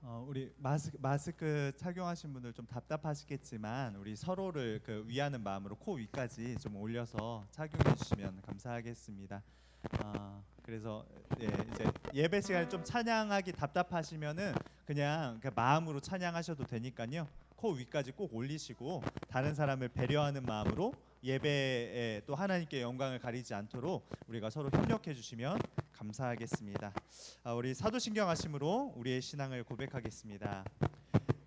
우리 마스크 착용하신 분들 좀 답답하시겠지만 우리 서로를 위하는 마음으로 코 위까지 좀 올려서 착용해 주시면 감사하겠습니다. 그래서 이제 예배 시간에 좀 찬양하기 답답하시면은 그냥 마음으로 찬양하셔도 되니까요. 코 위까지 꼭 올리시고 다른 사람을 배려하는 마음으로 예배에 또 하나님께 영광을 가리지 않도록 우리가 서로 협력해 주시면 감사하겠습니다. 우리 사도신경 하심으로 우리의 신앙을 고백하겠습니다.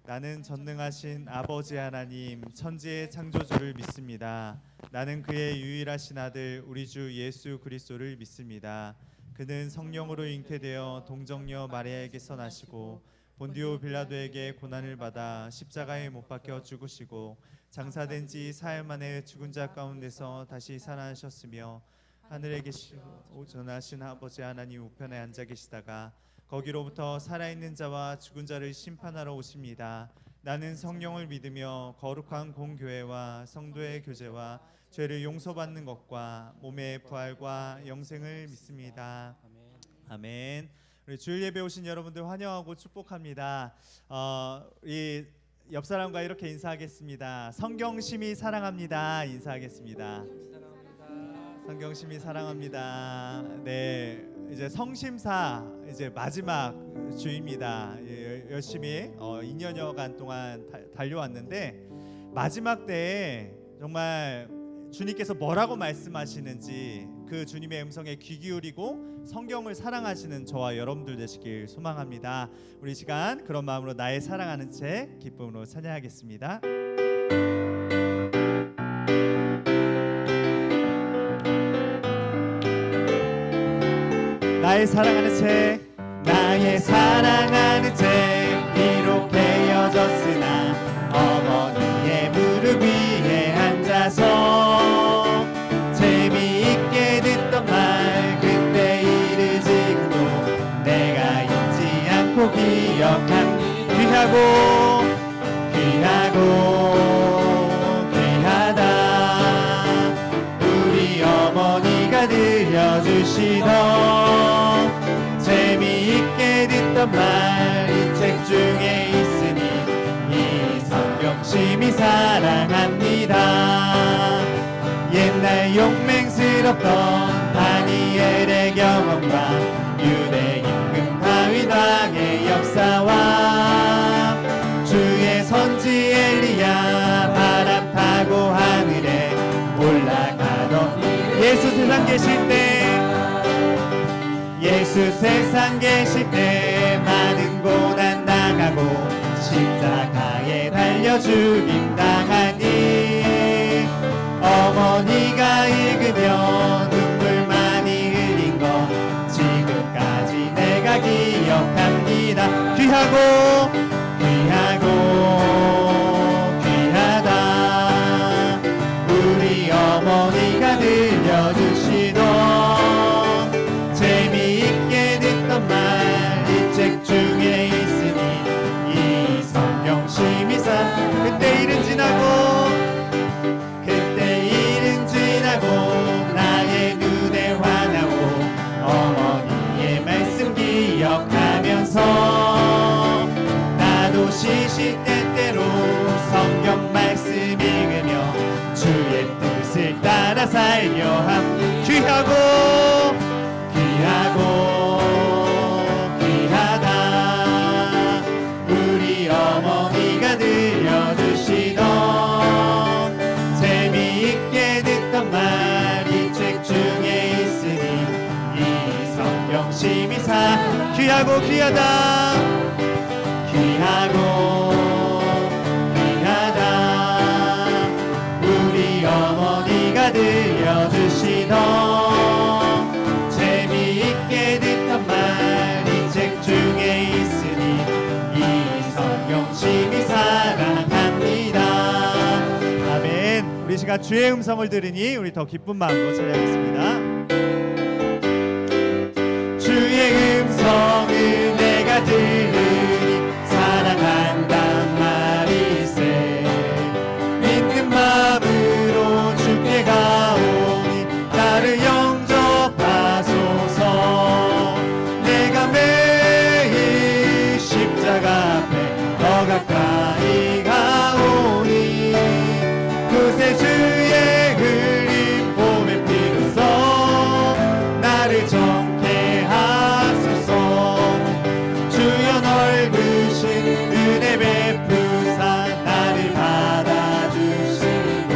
나는 전능하신 아버지 하나님 천지의 창조주를 믿습니다. 나는 그의 유일하신 아들 우리 주 예수 그리스도를 믿습니다. 그는 성령으로 잉태되어 동정녀 마리아에게서 나시고 본디오 빌라도에게 고난을 받아 십자가에 못 박혀 죽으시고 장사된 지 사흘 만에 죽은 자 가운데서 다시 살아나셨으며 하늘에 계시고 전하신 아버지 하나님 우편에 앉아 계시다가 거기로부터 살아있는 자와 죽은 자를 심판하러 오십니다. 나는 성령을 믿으며 거룩한 공교회와 성도의 교제와 죄를 용서받는 것과 몸의 부활과 영생을 믿습니다. 아멘. 우리 주일 예배 오신 여러분들 환영하고 축복합니다. 이 옆 사람과 이렇게 인사하겠습니다. 성경심이 사랑합니다. 인사하겠습니다. 성경심이 사랑합니다. 네, 이제 성심사 이제 마지막 주입니다. 열심히 2년여간 동안 달려왔는데 마지막 때에 정말 주님께서 뭐라고 말씀하시는지 그 주님의 음성에 귀 기울이고 성경을 사랑하시는 저와 여러분들 되시길 소망합니다. 우리 시간 그런 마음으로 나의 사랑하는 책 기쁨으로 찬양하겠습니다. 나의 사랑하는 책, 나의 사랑하는 책, 비록 헤어졌으나 어머니의 무릎 위에 앉아서 재미있게 듣던 말 그때 일을 지금도 내가 잊지 않고 기억한 귀하다 우리 어머니가 들려주시던 재미있게 듣던 말 이 책 중에 있으니 이 성경심이 사랑합니다. 옛날 용맹스럽던 다니엘의 경험과 유대 임금 다윗 왕의 역사와 주의 선지 엘리야 바람 타고 하늘에 올라가던 예수 세상 계실 때 많은 고난 당하고 십자가에 달려 죽임 당하니 어머니가 읽으며 눈물 많이 흘린 거 지금까지 내가 기억합니다. 귀하다 우리 어머니가 들려주시던 재미있게 듣던 말 이 책 중에 있으니 이 성경심이 그때 일은 지나고 나의 눈에 환하고 어머니의 말씀 기억하면서 나도 시시때때로 성경 말씀 읽으며 주의 뜻을 따라 살려 함. 귀하다 우리 어머니가 들려주시던 재미있게 듣던 말 이 책 중에 있으니 이 성경심이 귀하다 우리 어머니가 들려주시던 재미있게 듣던 말 이 책 중에 있으니 이 성경심이 사랑합니다. 아멘. 우리 시간 주의 음성을 들으니 우리 더 기쁜 마음으로 찬양하겠습니다. 주의 음성을 내가 들으니 사랑한단 말일세 믿는 마음으로 주께 가오니 나를 영접하소서 내가 매일 십자가 가까이 가오니 구세주의 흘린 봄의 피로써 나를 정케 하소서. 주여 넓으신 은혜 베푸사 나를 받아주시고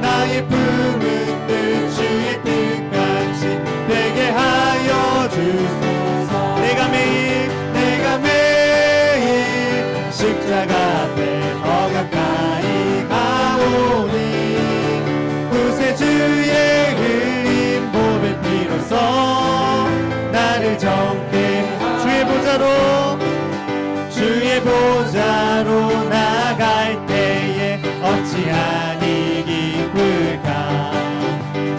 나의 품은 뜻 주의 뜻같이 되게 하여 주소서. 내가 매일 십자가 앞에 더 가까이 가오니 구세주의 흘린 봄의 피로써 나를 정케 주의 보좌로 나갈 때에 어찌하니 기쁠까.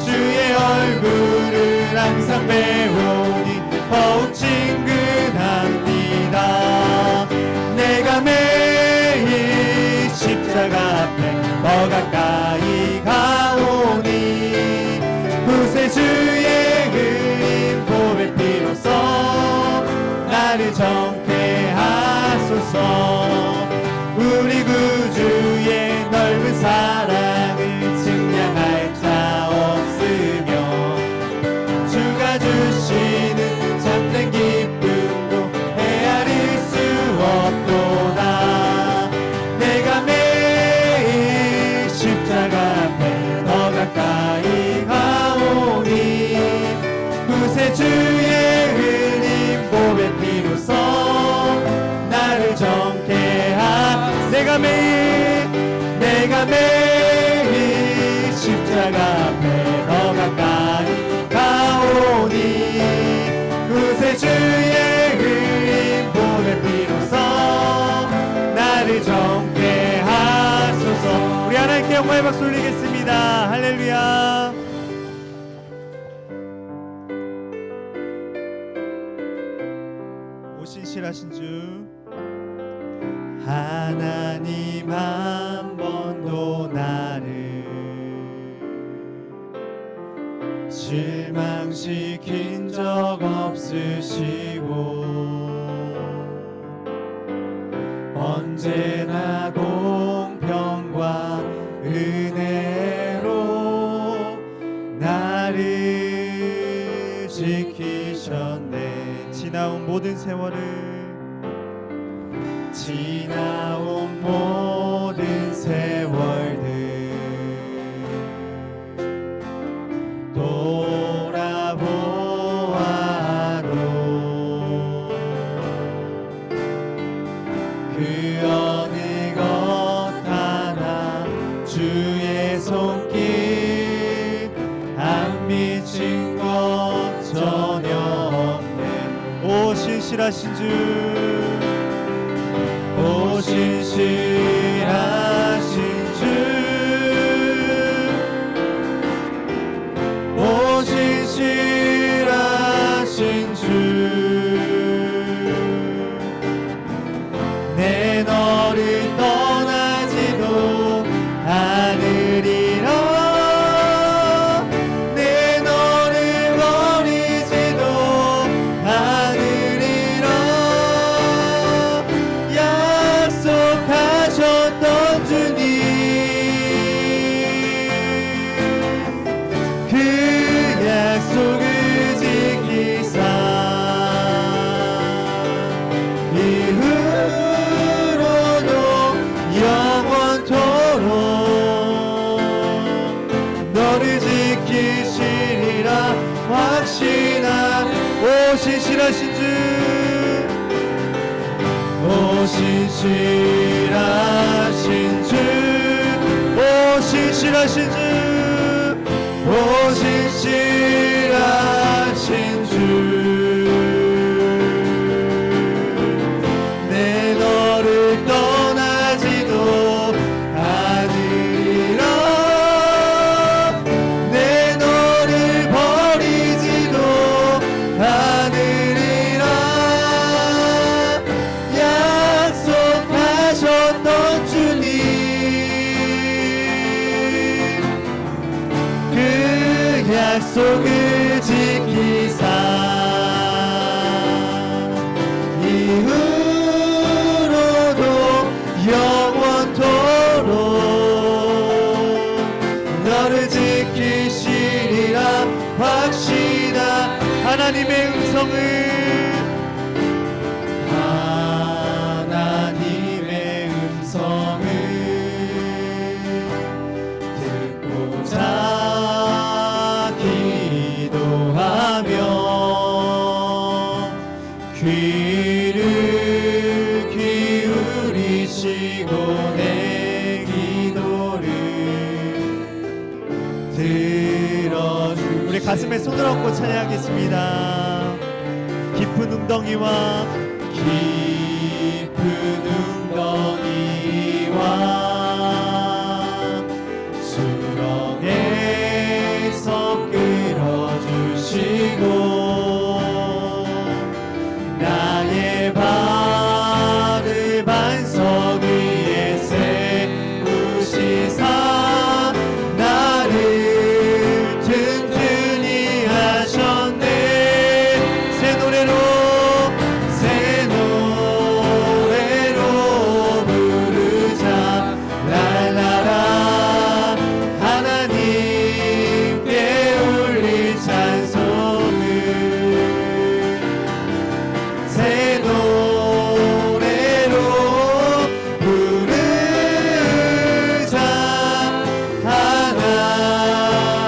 주의 얼굴을 항상 배우니 더욱 친근합니다. 내가 매일 십자가 앞에 더 가까이 가오니 구세주의 흘린 봄의 피로써 나를 정케 하소서. 우리 구주의 넓은 사랑을 증량할 자 없으며 주가 주시는 참된 기쁨도 헤아릴 수 없도다. 내가 매일 십자가 앞에 더 가까이 가오니 구세주의 흘린 봄의 피로써 나를 정케 하. 내가 매일 십자가 앞에 더 가까이 가오니 구세주의 흘린 봄의 피로써 나를 정케 하소서. 우리 하나님께 영광의 박수 올리겠습니다. 할렐루야. 신실하신 주 하나님 한 번도 나를 실망시킨 적 없으시고 언제나 공평과 은혜로 나를 지키셨네. 지나온 모든 세월을 지나온 모든 세월들 돌아보아도 그 어느 것 하나 주의 손길 안 미친 것 전혀 없네. 오 신실하신 주, 오 신실하신 주, 오 신실하신 주, 내 너를 떠나지도 않으리라. 내 너를 버리지도 않으리라. 약속하셨던 주님, 그 약속을 지키사 이후로도 영원토록 너를 지키시리라 확신한. 오 신실하신 주, 오 신실하신 주, 오 신실하신 주, 오 신실하신 주, 내 너를 떠나지도 않으리라. 내 너를 버리지도 않으리라. 약속하셨던 주님, 그 약속을 지키사 이후로도 가슴에 손을 얹고 찬양하겠습니다. 깊은 웅덩이와 수렁에서 끌어주시고 나의 발을 반석 위에 세우시사 나를 튼튼히 하셨네. 새 노래로 부르자 랄라라. 하나님께 울릴 찬송을 새 노래로 부르자.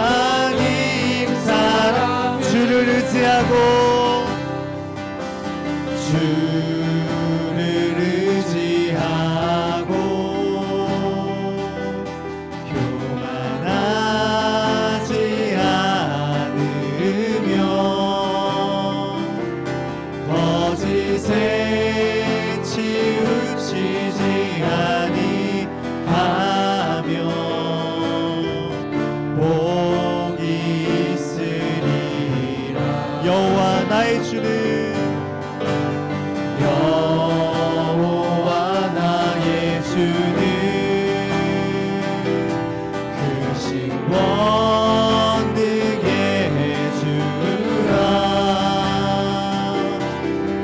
하나님 사랑 주를 의지하고 주를 의지하고 교만하지 않으며 거짓에 치우치지 아니하며 복이 있으리라. 여호와 나의 주는 여호와 나의 주는 크신 권능의 주라.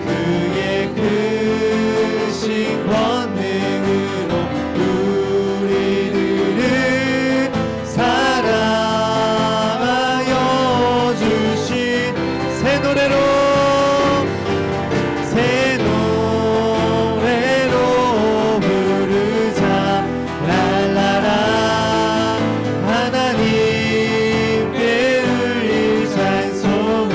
그의 크신 권능으로 우리들을 사랑하여 주신 새 노래로 부르자 랄라라. 하나님께 울릴 찬송을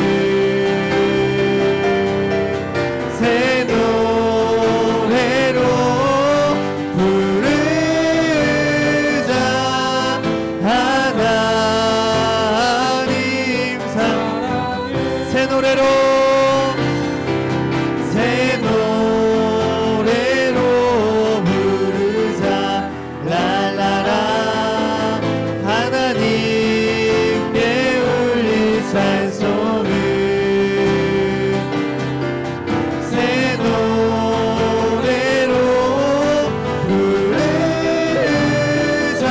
새 노래로 부르자. 하나님 사랑 새 노래로 부르자 랄라라. 하나님께 울릴 찬송을 새 노래로 부르자.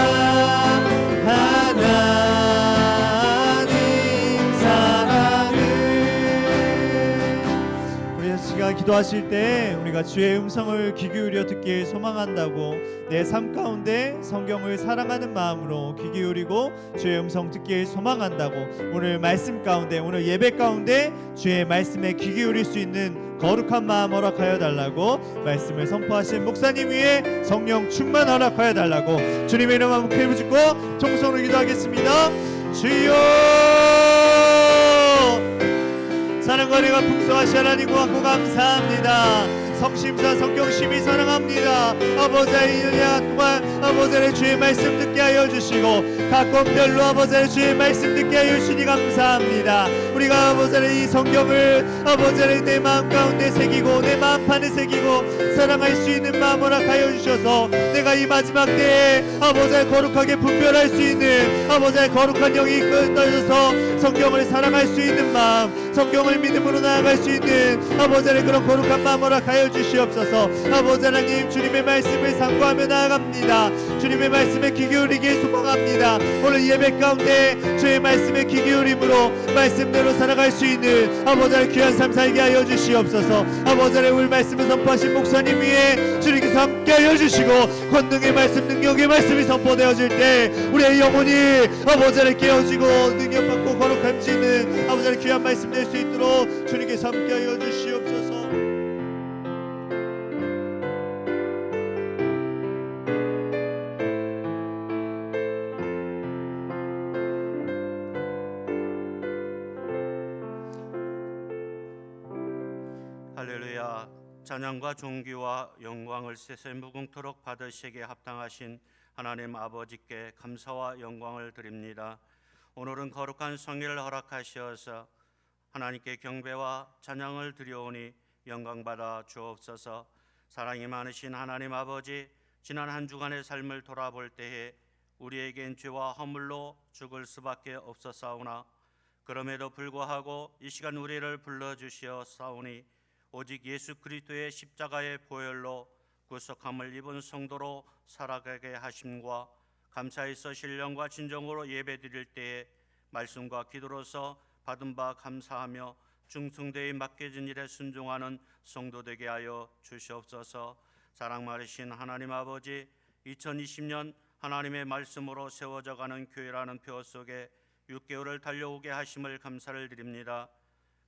하나님 사랑을. 우리 시간 기도하실 때 우리가 주의 음성을 귀 기울여 듣길 소망한다고 내 삶 가운데 성경을 사랑하는 마음으로 귀 기울이고 주의 음성 듣길 소망한다고 오늘 말씀 가운데 오늘 예배 가운데 주의 말씀에 귀 기울일 수 있는 거룩한 마음 허락하여 달라고 말씀을 선포하신 목사님 위에 성령 충만 허락하여 달라고 주님의 이름 한번 크게 부르고 통성으로 기도하겠습니다. 주여 사랑과 은혜가 풍성하신 하나님 고맙고 감사합니다. 성심사 성경심이 사랑합니다. 아버지의 은혜와 동안 아버지의 주의 말씀 듣게 하여 주시고 각권별로 아버지의 주의 말씀 듣게 하여 주시니 감사합니다. 우리가 아버지의 이 성경을 아버지의 내 마음 가운데 새기고 내 마음판에 새기고 사랑할 수 있는 마음 허락하여 주셔서 내가 이 마지막 때에 아버지의 거룩하게 분별할 수 있는 아버지의 거룩한 영이 이끌어져서 성경을 사랑할 수 있는 마음, 성경을 믿음으로 나아갈 수 있는 아버지의 그런 거룩한 마음 허락하여 주시옵소서. 아버지 하나님 주님의 말씀을 상고하며 나아갑니다. 주님의 말씀에 귀 기울이길 소망합니다. 오늘 예배 가운데 주의 말씀에 귀 기울임으로 말씀대로 살아갈 수 있는 아버지의 귀한 삶 살게 하여 주시옵소서. 아버지의 울 말씀을 선포하신 목사님 위에 주님께서 함께 하여 주시고 권능의 말씀 능력의 말씀이 선포되어질 때 우리의 영혼이 아버지를 깨어지고 능력받고 거룩함지는 아버지의 귀한 말씀 될 수 있도록 주님께서 함께 하여 주시옵소서. 할렐루야. 찬양과 존귀와 영광을 세세 무궁토록 받으시기에 합당하신 하나님 아버지께 감사와 영광을 드립니다. 오늘은 거룩한 성일을 허락하시어서 하나님께 경배와 찬양을 드려오니 영광받아 주옵소서. 사랑이 많으신 하나님 아버지, 지난 한 주간의 삶을 돌아볼 때에 우리에겐 죄와 허물로 죽을 수밖에 없었사오나 그럼에도 불구하고 이 시간 우리를 불러주시었사오니 오직 예수 그리스도의 십자가의 보혈로 구속함을 입은 성도로 살아가게 하심과 감사에서 신령과 진정으로 예배드릴 때에 말씀과 기도로서 받은 바 감사하며 중승대에 맡겨진 일에 순종하는 성도 되게 하여 주시옵소서. 사랑 많으신 하나님 아버지, 2020년 하나님의 말씀으로 세워져가는 교회라는 표 속에 6개월을 달려오게 하심을 감사를 드립니다.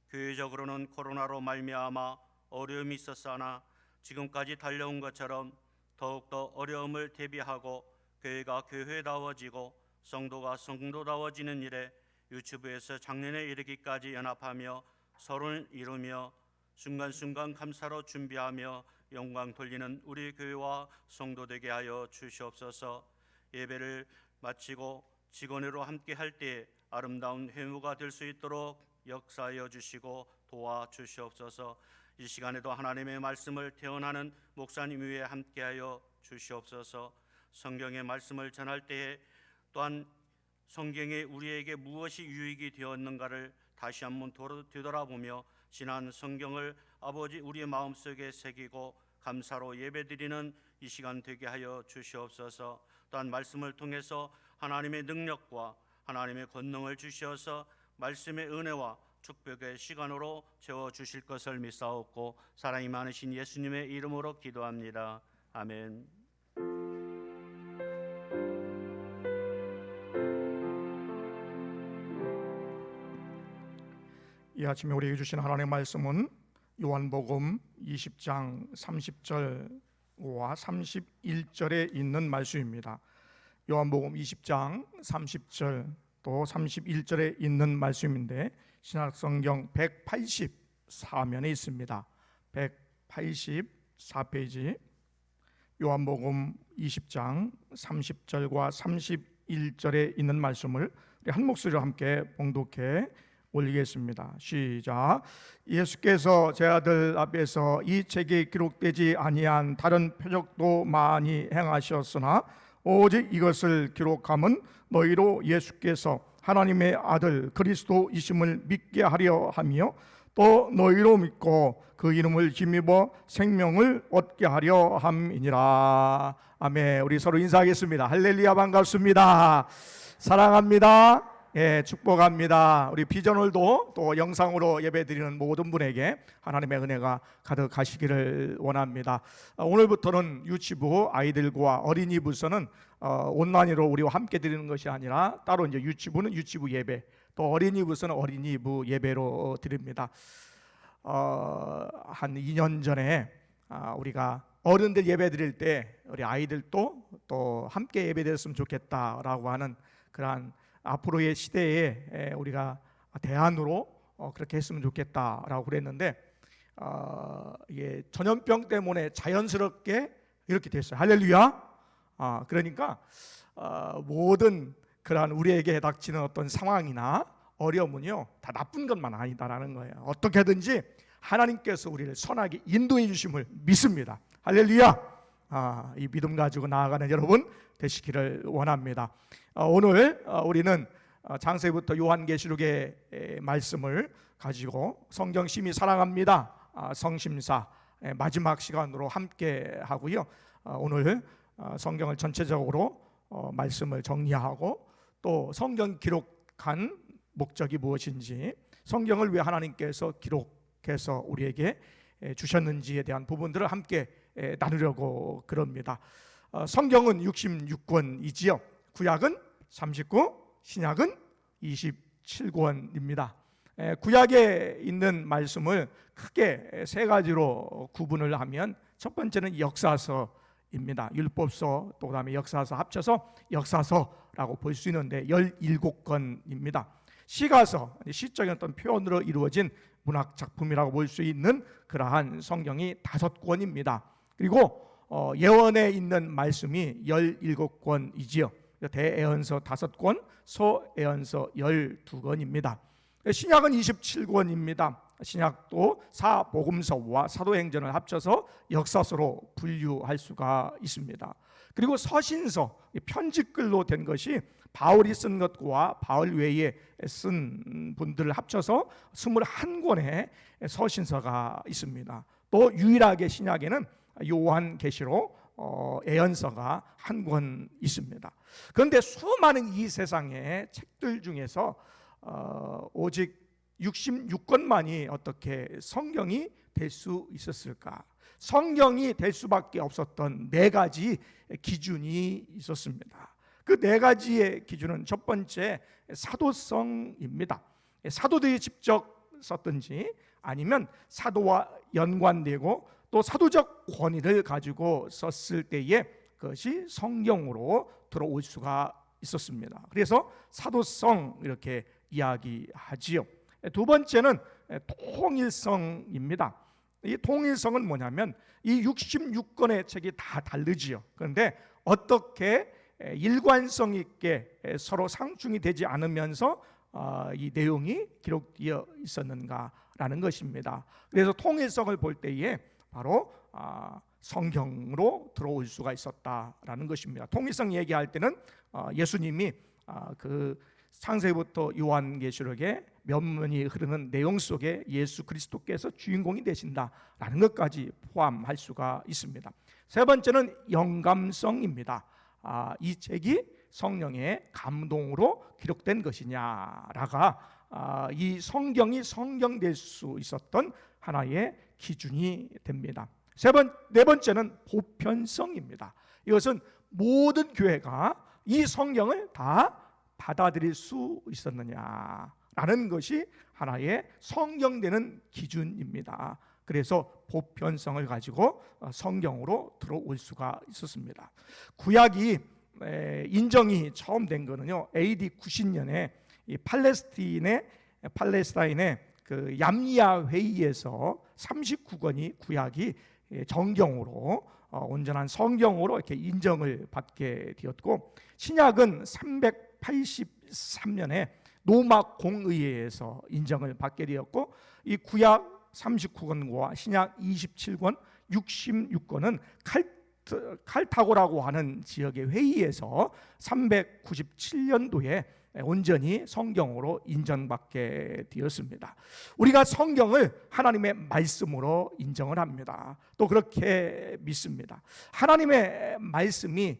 교회적으로는 코로나로 말미암아 어려움이 있었으나 지금까지 달려온 것처럼 더욱더 어려움을 대비하고 교회가 교회다워지고 성도가 성도다워지는 일에 유튜브에서 작년에 이르기까지 연합하며 서로를 이루며 순간순간 감사로 준비하며 영광 돌리는 우리 교회와 성도 되게 하여 주시옵소서. 예배를 마치고 직원으로 함께 할 때 아름다운 회무가 될 수 있도록 역사하여 주시고 도와주시옵소서. 이 시간에도 하나님의 말씀을 태어나는 목사님 위에 함께하여 주시옵소서. 성경의 말씀을 전할 때에 또한 성경에 우리에게 무엇이 유익이 되었는가를 다시 한번 되돌아보며 지난 성경을 아버지 우리의 마음속에 새기고 감사로 예배드리는 이 시간 되게 하여 주시옵소서. 또한 말씀을 통해서 하나님의 능력과 하나님의 권능을 주시어서 말씀의 은혜와 축복의 시간으로 채워주실 것을 믿사옵고 사랑이 많으신 예수님의 이름으로 기도합니다. 아멘. 이 아침에 우리에게 주신 하나님의 말씀은 요한복음 20장 30절과 31절에 있는 말씀입니다. 요한복음 20장 30절 또 31절에 있는 말씀인데 신약성경 184면에 있습니다. 184페이지 요한복음 20장 30절과 31절에 있는 말씀을 우리 한 목소리로 함께 봉독해 올리겠습니다. 시작. 예수께서 제 아들 앞에서 이 책에 기록되지 아니한 다른 표적도 많이 행하셨으나 오직 이것을 기록함은 너희로 예수께서 하나님의 아들 그리스도이심을 믿게 하려 하며 또 너희로 믿고 그 이름을 힘입어 생명을 얻게 하려 함이니라. 아멘. 우리 서로 인사하겠습니다. 할렐루야. 반갑습니다. 사랑합니다. 예, 축복합니다. 우리 비전홀도 또 영상으로 예배드리는 모든 분에게 하나님의 은혜가 가득하시기를 원합니다. 오늘부터는 유치부 아이들과 어린이부서는 온라인으로 우리와 함께 드리는 것이 아니라 따로 이제 유치부는 유치부 예배, 또 어린이부서는 어린이부 예배로 드립니다. 한 2년 전에 우리가 어른들 예배 드릴 때 우리 아이들도 또 함께 예배 드렸으면 좋겠다라고 하는 그러한 앞으로의 시대에 우리가 대안으로 그렇게 했으면 좋겠다라고 그랬는데 이게 전염병 때문에 자연스럽게 이렇게 됐어요. 할렐루야. 그러니까 모든 그러한 우리에게 닥치는 어떤 상황이나 어려움은요 다 나쁜 것만 아니다라는 거예요. 어떻게든지 하나님께서 우리를 선하게 인도해 주심을 믿습니다. 할렐루야. 이 믿음 가지고 나아가는 여러분 되시기를 원합니다. 오늘 우리는 창세기부터 요한계시록의 말씀을 가지고 성경 심히 사랑합니다. 성심사 마지막 시간으로 함께 하고요. 오늘 성경을 전체적으로 말씀을 정리하고 또 성경 기록한 목적이 무엇인지, 성경을 왜 하나님께서 기록해서 우리에게 주셨는지에 대한 부분들을 함께 나누려고 그럽니다. 성경은 66권이지요. 구약은 39, 신약은 27권입니다. 구약에 있는 말씀을 크게 세 가지로 구분을 하면 첫 번째는 역사서입니다. 율법서 또 그다음에 역사서 합쳐서 역사서라고 볼 수 있는데 17권입니다. 시가서, 시적인 어떤 표현으로 이루어진 문학 작품이라고 볼 수 있는 그러한 성경이 5권입니다. 그리고 예언에 있는 말씀이 17권이지요. 대예언서 5권, 서예언서 12권입니다. 신약은 27권입니다. 신약도 사복음서와 사도행전을 합쳐서 역사서로 분류할 수가 있습니다. 그리고 서신서, 편지글로 된 것이 바울이 쓴 것과 바울 외에 쓴 분들을 합쳐서 21권의 서신서가 있습니다. 또 유일하게 신약에는 요한계시록 예언서가 한 권 있습니다. 그런데 수많은 이 세상의 책들 중에서 오직 66권만이 어떻게 성경이 될 수 있었을까? 성경이 될 수밖에 없었던 4가지 기준이 있었습니다. 그 4가지의 기준은 첫 번째 사도성입니다. 사도들이 직접 썼든지 아니면 사도와 연관되고 또 사도적 권위를 가지고 썼을 때에 그것이 성경으로 들어올 수가 있었습니다. 그래서 사도성 이렇게 이야기하지요. 두 번째는 통일성입니다. 이 통일성은 뭐냐면 이 66권의 책이 다 다르지요. 그런데 어떻게 일관성 있게 서로 상충이 되지 않으면서 이 내용이 기록되어 있었는가라는 것입니다. 그래서 통일성을 볼 때에 바로 성경으로 들어올 수가 있었다라는 것입니다. 통일성 얘기할 때는 예수님이 그 창세기부터 요한계시록에 면면이 흐르는 내용 속에 예수 그리스도께서 주인공이 되신다라는 것까지 포함할 수가 있습니다. 세 번째는 영감성입니다. 이 책이 성령의 감동으로 기록된 것이냐라가 이 성경이 성경될 수 있었던 하나의 기준이 됩니다. 네 번째는 보편성입니다. 이것은 모든 교회가 이 성경을 다 받아들일 수 있었느냐라는 것이 하나의 성경되는 기준입니다. 그래서 보편성을 가지고 성경으로 들어올 수가 있었습니다. 구약이 인정이 처음 된 거는요, AD 90년에 이 팔레스타인의 그 얌리아 회의에서 39권이 구약이 정경으로 온전한 성경으로 이렇게 인정을 받게 되었고, 신약은 383년에 로마 공의회에서 인정을 받게 되었고, 이 구약 39권과 신약 27권, 66권은 칼타고라고 하는 지역의 회의에서 397년도에 온전히 성경으로 인정받게 되었습니다. 우리가 성경을 하나님의 말씀으로 인정을 합니다. 또 그렇게 믿습니다. 하나님의 말씀이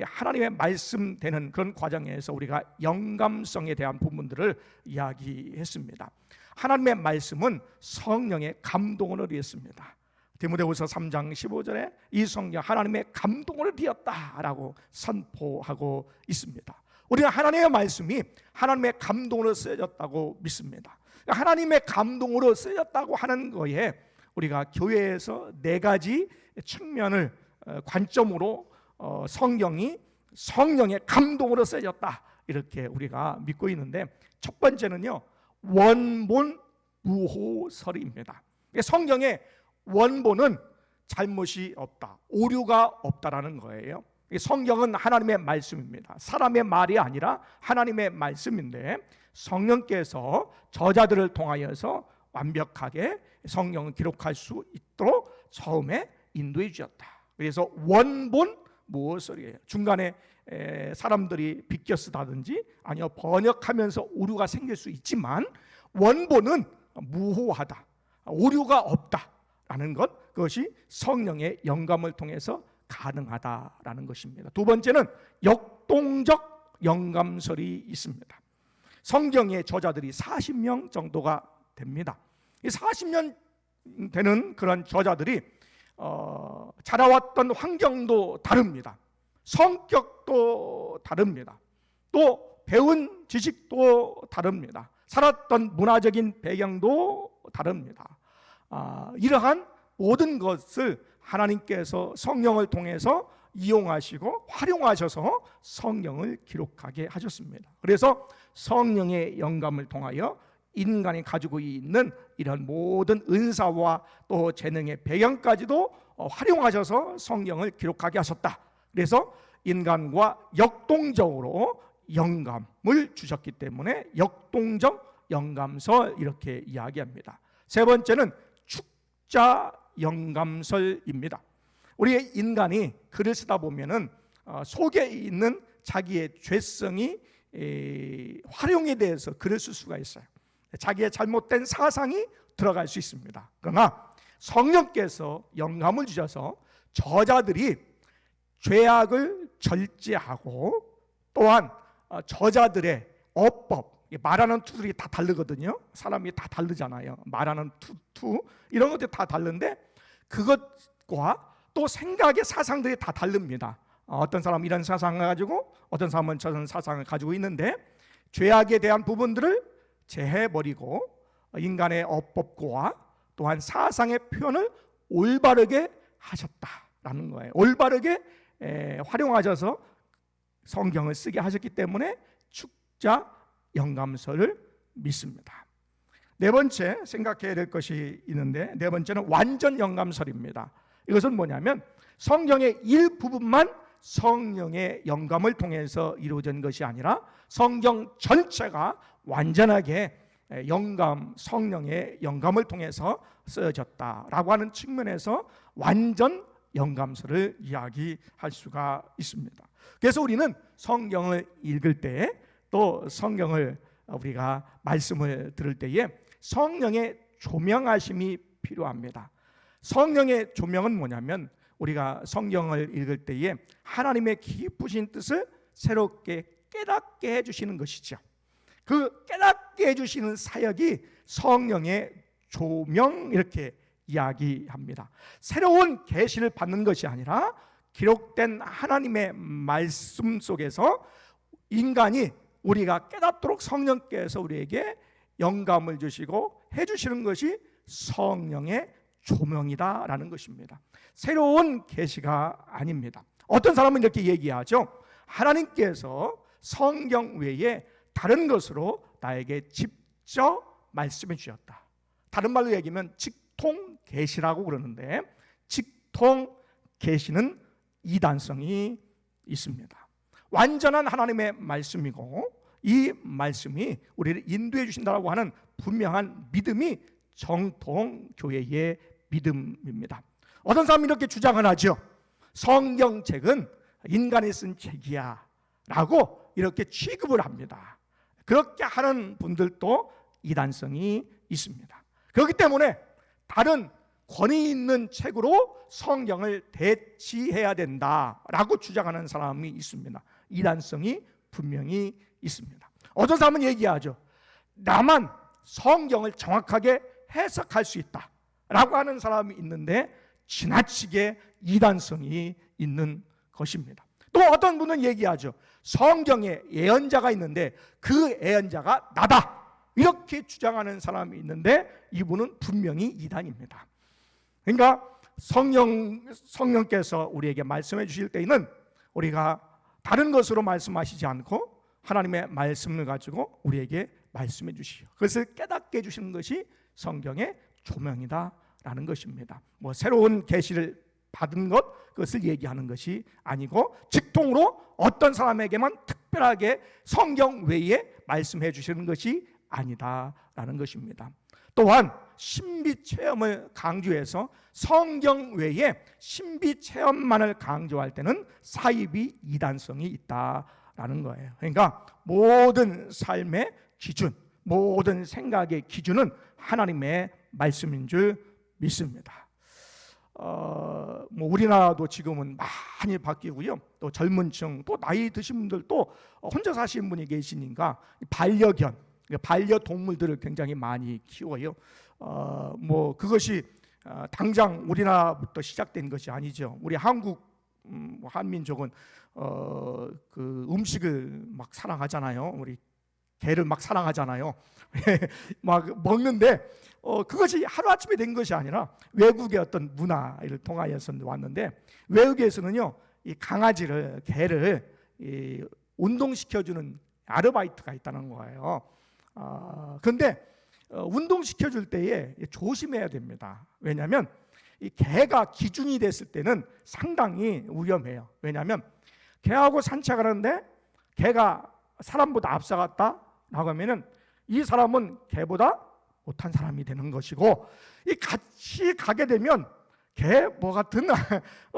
하나님의 말씀 되는 그런 과정에서 우리가 영감성에 대한 부분들을 이야기했습니다. 하나님의 말씀은 성령의 감동을 의했습니다. 디모데후서 3장 15절에 이 성경 하나님의 감동을 비었다라고 선포하고 있습니다. 우리는 하나님의 말씀이 하나님의 감동으로 쓰여졌다고 믿습니다. 하나님의 감동으로 쓰여졌다고 하는 거에 우리가 교회에서 4가지 측면을 관점으로 성경이 성령의 감동으로 쓰여졌다 이렇게 우리가 믿고 있는데, 첫 번째는요, 원본 무호설입니다. 성경의 원본은 잘못이 없다, 오류가 없다라는 거예요. 성경은 하나님의 말씀입니다. 사람의 말이 아니라 하나님의 말씀인데, 성령께서 저자들을 통하여서 완벽하게 성경을 기록할 수 있도록 처음에 인도해 주셨다. 그래서 원본 무호설이에요. 중간에 사람들이 비껴 쓰다든지 아니요 번역하면서 오류가 생길 수 있지만 원본은 무호하다, 오류가 없다라는 것, 그것이 성령의 영감을 통해서 가능하다라는 것입니다. 두 번째는 역동적 영감설이 있습니다. 성경의 저자들이 40명 정도가 됩니다. 이 40년 되는 그런 저자들이 자라왔던 환경도 다릅니다. 성격도 다릅니다. 또 배운 지식도 다릅니다. 살았던 문화적인 배경도 다릅니다. 이러한 모든 것을 하나님께서 성령을 통해서 이용하시고 활용하셔서 성경을 기록하게 하셨습니다. 그래서 성령의 영감을 통하여 인간이 가지고 있는 이런 모든 은사와 또 재능의 배경까지도 활용하셔서 성경을 기록하게 하셨다. 그래서 인간과 역동적으로 영감을 주셨기 때문에 역동적 영감설 이렇게 이야기합니다. 세 번째는 축자 영감설입니다. 우리 인간이 글을 쓰다 보면은 속에 있는 자기의 죄성이 활용에 대해서 글을 쓸 수가 있어요. 자기의 잘못된 사상이 들어갈 수 있습니다. 그러나 성령께서 영감을 주셔서 저자들이 죄악을 절제하고 또한 저자들의 어법, 말하는 투들이 다 다르거든요. 사람이 다 다르잖아요. 말하는 투 이런 것들이 다 다른데 그것과 또 생각의 사상들이 다 다릅니다. 어떤 사람은 이런 사상을 가지고 어떤 사람은 저런 사상을 가지고 있는데 죄악에 대한 부분들을 제해버리고 인간의 어법과 또한 사상의 표현을 올바르게 하셨다라는 거예요. 올바르게 활용하셔서 성경을 쓰게 하셨기 때문에 축자 영감설을 믿습니다. 네 번째 생각해야 될 것이 있는데 네 번째는 완전 영감설입니다. 이것은 뭐냐면 성경의 일부분만 성령의 영감을 통해서 이루어진 것이 아니라 성경 전체가 완전하게 성령의 영감을 통해서 쓰여졌다라고 하는 측면에서 완전 영감설을 이야기할 수가 있습니다. 그래서 우리는 성경을 읽을 때 또 성경을 우리가 말씀을 들을 때에 성령의 조명하심이 필요합니다. 성령의 조명은 뭐냐면 우리가 성경을 읽을 때에 하나님의 깊으신 뜻을 새롭게 깨닫게 해주시는 것이죠. 그 깨닫게 해주시는 사역이 성령의 조명 이렇게 이야기합니다. 새로운 계시를 받는 것이 아니라 기록된 하나님의 말씀 속에서 인간이 우리가 깨닫도록 성령께서 우리에게 영감을 주시고 해주시는 것이 성령의 조명이다라는 것입니다. 새로운 계시가 아닙니다. 어떤 사람은 이렇게 얘기하죠. 하나님께서 성경 외에 다른 것으로 나에게 직접 말씀해 주셨다. 다른 말로 얘기하면 직통 계시라고 그러는데 직통 계시는 이단성이 있습니다. 완전한 하나님의 말씀이고 이 말씀이 우리를 인도해 주신다고 하는 분명한 믿음이 정통 교회의 믿음입니다. 어떤 사람이 이렇게 주장을 하죠. 성경책은 인간이 쓴 책이야 라고 이렇게 취급을 합니다. 그렇게 하는 분들도 이단성이 있습니다. 그렇기 때문에 다른 권위 있는 책으로 성경을 대치해야 된다라고 주장하는 사람이 있습니다. 이단성이 분명히 있습니다. 어떤 사람은 얘기하죠. 나만 성경을 정확하게 해석할 수 있다라고 하는 사람이 있는데 지나치게 이단성이 있는 것입니다. 또 어떤 분은 얘기하죠. 성경에 예언자가 있는데 그 예언자가 나다 이렇게 주장하는 사람이 있는데 이분은 분명히 이단입니다. 그러니까 성령께서 우리에게 말씀해 주실 때에는 우리가 다른 것으로 말씀하시지 않고 하나님의 말씀을 가지고 우리에게 말씀해 주시오. 그것을 깨닫게 해주시는 것이 성경의 조명이다라는 것입니다. 뭐 새로운 계시를 받은 것 그것을 얘기하는 것이 아니고 직통으로 어떤 사람에게만 특별하게 성경 외에 말씀해 주시는 것이 아니다라는 것입니다. 또한 신비 체험을 강조해서 성경 외에 신비 체험만을 강조할 때는 사이비 이단성이 있다라는 거예요. 그러니까 모든 삶의 기준, 모든 생각의 기준은 하나님의 말씀인 줄 믿습니다. 뭐 우리나라도 지금은 많이 바뀌고요. 또 젊은층, 또 나이 드신 분들도 혼자 사시는 분이 계시니까 반려동물들을 굉장히 많이 키워요. 뭐 그것이 당장 우리나라부터 시작된 것이 아니죠. 우리 한국 한민족은 그 음식을 막 사랑하잖아요. 우리 개를 막 사랑하잖아요. 막 먹는데 그것이 하루아침에 된 것이 아니라 외국의 어떤 문화를 통하여서 왔는데 외국에서는요 이 강아지를 개를 운동시켜주는 아르바이트가 있다는 거예요. 그런데 운동시켜줄 때에 조심해야 됩니다. 왜냐하면 이 개가 기준이 됐을 때는 상당히 위험해요. 왜냐하면 개하고 산책하는데 개가 사람보다 앞서갔다라고 하면은 이 사람은 개보다 못한 사람이 되는 것이고, 이 같이 가게 되면 개 뭐 같은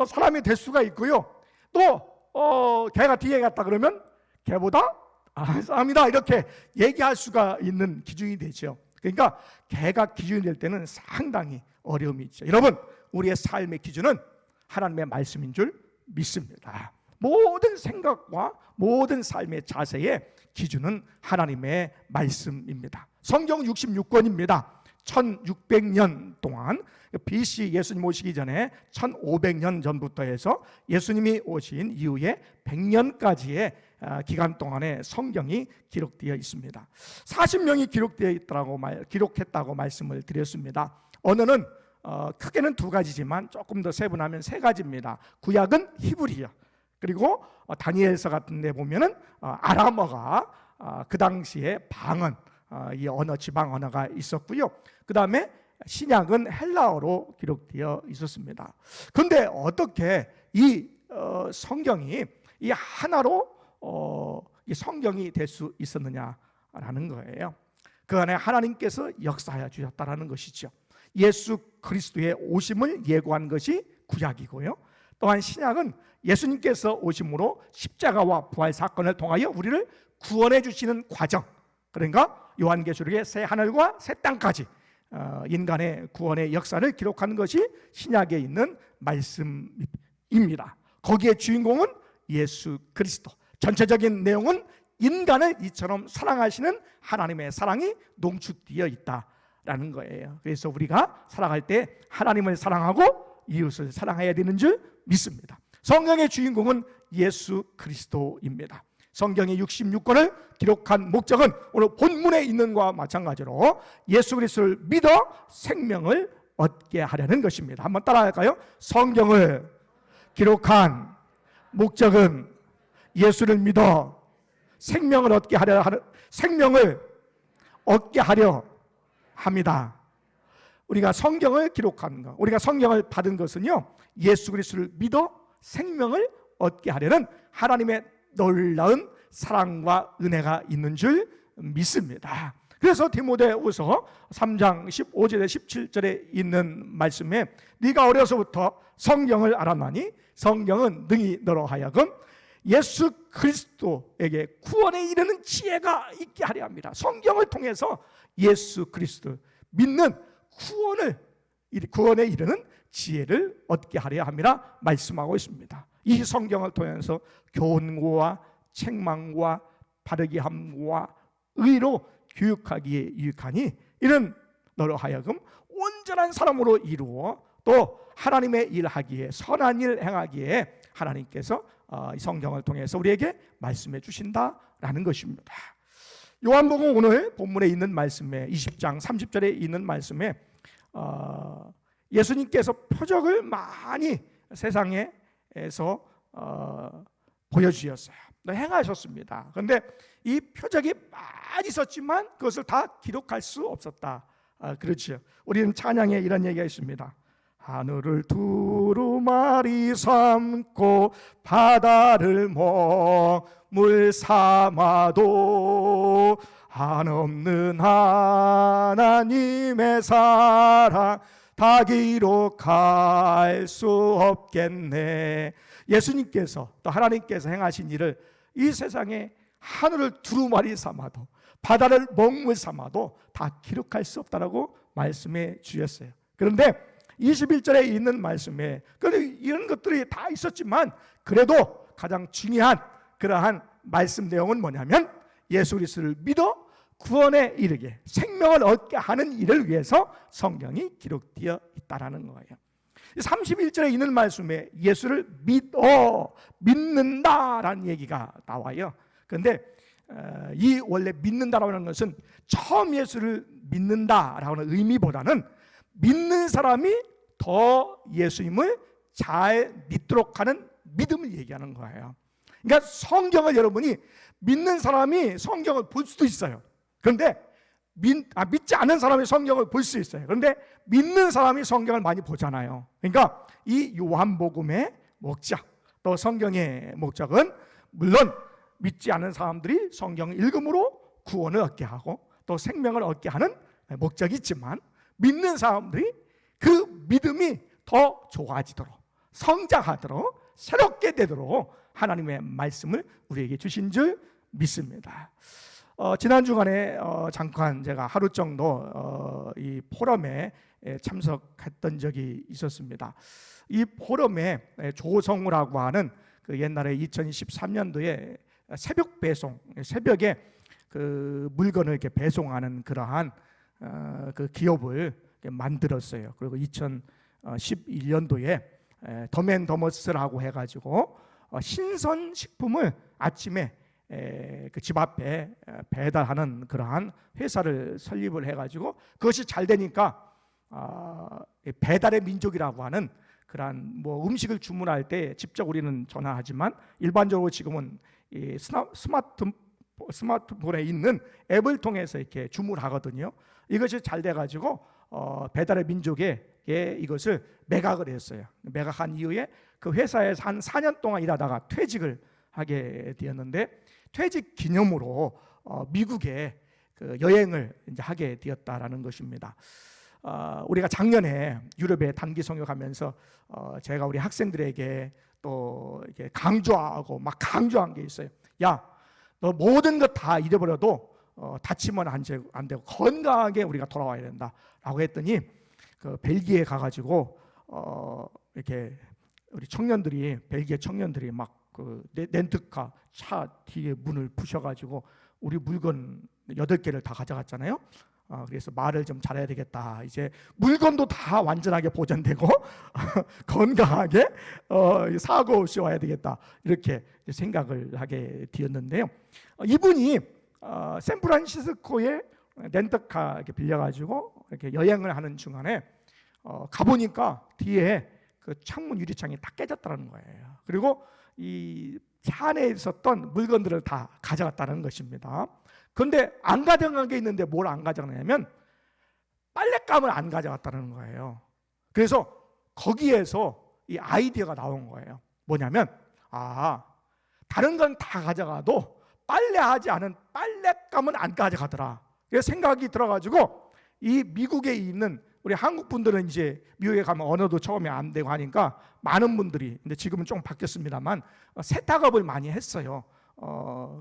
사람이 될 수가 있고요. 또 개가 뒤에 갔다 그러면 개보다 사람이다 이렇게 얘기할 수가 있는 기준이 되죠. 그러니까 개가 기준이 될 때는 상당히 어려움이 있죠. 여러분, 우리의 삶의 기준은 하나님의 말씀인 줄 믿습니다. 모든 생각과 모든 삶의 자세의 기준은 하나님의 말씀입니다. 성경 66권입니다. 1600년 동안 BC 예수님 오시기 전에 1500년 전부터 해서 예수님이 오신 이후에 100년까지의 기간 동안에 성경이 기록되어 있습니다. 40명이 기록했다고 말씀을 드렸습니다. 언어는 크게는 두 가지지만 조금 더 세분하면 세 가지입니다. 구약은 히브리어, 그리고 다니엘서 같은 데 보면은 아람어가 그 당시에 방언, 이 언어 지방 언어가 있었고요. 그 다음에 신약은 헬라어로 기록되어 있었습니다. 그런데 어떻게 이 성경이 이 하나로 이 성경이 될 수 있었느냐라는 거예요. 그 안에 하나님께서 역사하여 주셨다라는 것이죠. 예수 그리스도의 오심을 예고한 것이 구약이고요. 또한 신약은 예수님께서 오심으로 십자가와 부활 사건을 통하여 우리를 구원해 주시는 과정, 그러니까 요한계시록의 새 하늘과 새 땅까지 인간의 구원의 역사를 기록한 것이 신약에 있는 말씀입니다. 거기에 주인공은 예수 그리스도. 전체적인 내용은 인간을 이처럼 사랑하시는 하나님의 사랑이 농축되어 있다라는 거예요. 그래서 우리가 살아갈 때 하나님을 사랑하고 이웃을 사랑해야 되는 줄 믿습니다. 성경의 주인공은 예수 그리스도입니다. 성경의 66권을 기록한 목적은 오늘 본문에 있는 것과 마찬가지로 예수 그리스도를 믿어 생명을 얻게 하려는 것입니다. 한번 따라할까요? 성경을 기록한 목적은 예수를 믿어 생명을 얻게 하려 합니다. 우리가 성경을 기록하는 것, 우리가 성경을 받은 것은요, 예수 그리스도를 믿어 생명을 얻게 하려는 하나님의 놀라운 사랑과 은혜가 있는 줄 믿습니다. 그래서 디모데후서 3장 15절에 17절에 있는 말씀에 네가 어려서부터 성경을 알았나니 성경은 능히 너로 하여금 예수 그리스도에게 구원에 이르는 지혜가 있게 하려 합니다. 성경을 통해서 예수 그리스도 믿는 구원에 이르는 지혜를 얻게 하려 함이라 말씀하고 있습니다. 이 성경을 통해서 교훈과 책망과 바르게 함과 의로 교육하기에 유익하니 이는 너로 하여금 온전한 사람으로 이루어 또 하나님의 일하기에 선한 일 행하기에 하나님께서 이 성경을 통해서 우리에게 말씀해 주신다라는 것입니다. 요한복음 오늘 본문에 있는 말씀에 20장 30절에 있는 말씀에 예수님께서 표적을 많이 세상에서 보여주셨어요. 행하셨습니다. 그런데 이 표적이 많이 있었지만 그것을 다 기록할 수 없었다. 그렇죠. 우리는 찬양에 이런 얘기가 있습니다. 하늘을 두루마리 삼고 바다를 먹물 삼아도 한없는 하나님의 사랑 다 기록할 수 없겠네. 예수님께서 또 하나님께서 행하신 일을 이 세상에 하늘을 두루마리 삼아도 바다를 먹물 삼아도 다 기록할 수 없다라고 말씀해 주셨어요. 그런데 21절에 있는 말씀에 이런 것들이 다 있었지만 그래도 가장 중요한 그러한 말씀 내용은 뭐냐면 예수 그리스도를 믿어 구원에 이르게 생명을 얻게 하는 일을 위해서 성경이 기록되어 있다라는 거예요. 31절에 있는 말씀에 예수를 믿는다라는 얘기가 나와요. 그런데 이 원래 믿는다라는 것은 처음 예수를 믿는다라는 의미보다는 믿는 사람이 더 예수님을 잘 믿도록 하는 믿음을 얘기하는 거예요. 그러니까 성경을 여러분이 믿는 사람이 성경을 볼 수도 있어요. 그런데 믿지 않는 사람이 성경을 볼 수 있어요. 그런데 믿는 사람이 성경을 많이 보잖아요. 그러니까 이 요한복음의 목적, 또 성경의 목적은 물론 믿지 않는 사람들이 성경을 읽음으로 구원을 얻게 하고 또 생명을 얻게 하는 목적이 있지만, 믿는 사람들이 그 믿음이 더 좋아지도록, 성장하도록, 새롭게 되도록 하나님의 말씀을 우리에게 주신 줄 믿습니다. 지난 주간에 잠깐 제가 하루 정도 이 포럼에 참석했던 적이 있었습니다. 이 포럼에 조성우라고 하는 그 옛날에 2013년도에 새벽 배송, 새벽에 그 물건을 이렇게 배송하는 그러한 그 기업을 만들었어요. 그리고 2011년도에 더맨더머스라고 해가지고 신선 식품을 아침에 그 집 앞에 배달하는 그러한 회사를 설립을 해가지고, 그것이 잘 되니까 배달의 민족이라고 하는 그러한 뭐 음식을 주문할 때 직접 우리는 전화하지만 일반적으로 지금은 이 스마트폰에 있는 앱을 통해서 이렇게 주문하거든요. 이것이 잘 돼가지고 배달의 민족에 이것을 매각을 했어요. 매각한 이후에 그 회사에서 한 4년 동안 일하다가 퇴직을 하게 되었는데, 퇴직 기념으로 미국에 그 여행을 이제 하게 되었다라는 것입니다. 우리가 작년에 유럽에 단기 선교가면서 제가 우리 학생들에게 또 이렇게 강조하고 막 강조한 게 있어요. 야, 너 모든 것 다 잃어버려도 다치면 안 되고 건강하게 우리가 돌아와야 된다라고 했더니, 그 벨기에 가가지고 이렇게 우리 청년들이, 벨기에 청년들이 막 그 렌트카 차 뒤에 문을 부셔가지고 우리 물건 8개를 다 가져갔잖아요. 그래서 말을 좀 잘해야 되겠다. 이제 물건도 다 완전하게 보존되고 건강하게 사고 없이 와야 되겠다. 이렇게 생각을 하게 되었는데요. 이분이 샌프란시스코에 렌트카 이렇게 빌려가지고 이렇게 여행을 하는 중간에 가보니까 뒤에 그 창문 유리창이 다 깨졌다는 거예요. 그리고 이 차 안에 있었던 물건들을 다 가져갔다는 것입니다. 그런데 안 가져간 게 있는데 뭘 안 가져가냐면 빨랫감을 안 가져갔다는 거예요. 그래서 거기에서 이 아이디어가 나온 거예요. 뭐냐면, 다른 건 다 가져가도 빨래하지 않은 빨랫감은 안 가져가더라. 그래서 생각이 들어가지고 이 미국에 있는 우리 한국 분들은 이제 미국에 가면 언어도 처음에 안 되고 하니까 많은 분들이, 근데 지금은 좀 바뀌었습니다만, 세탁업을 많이 했어요.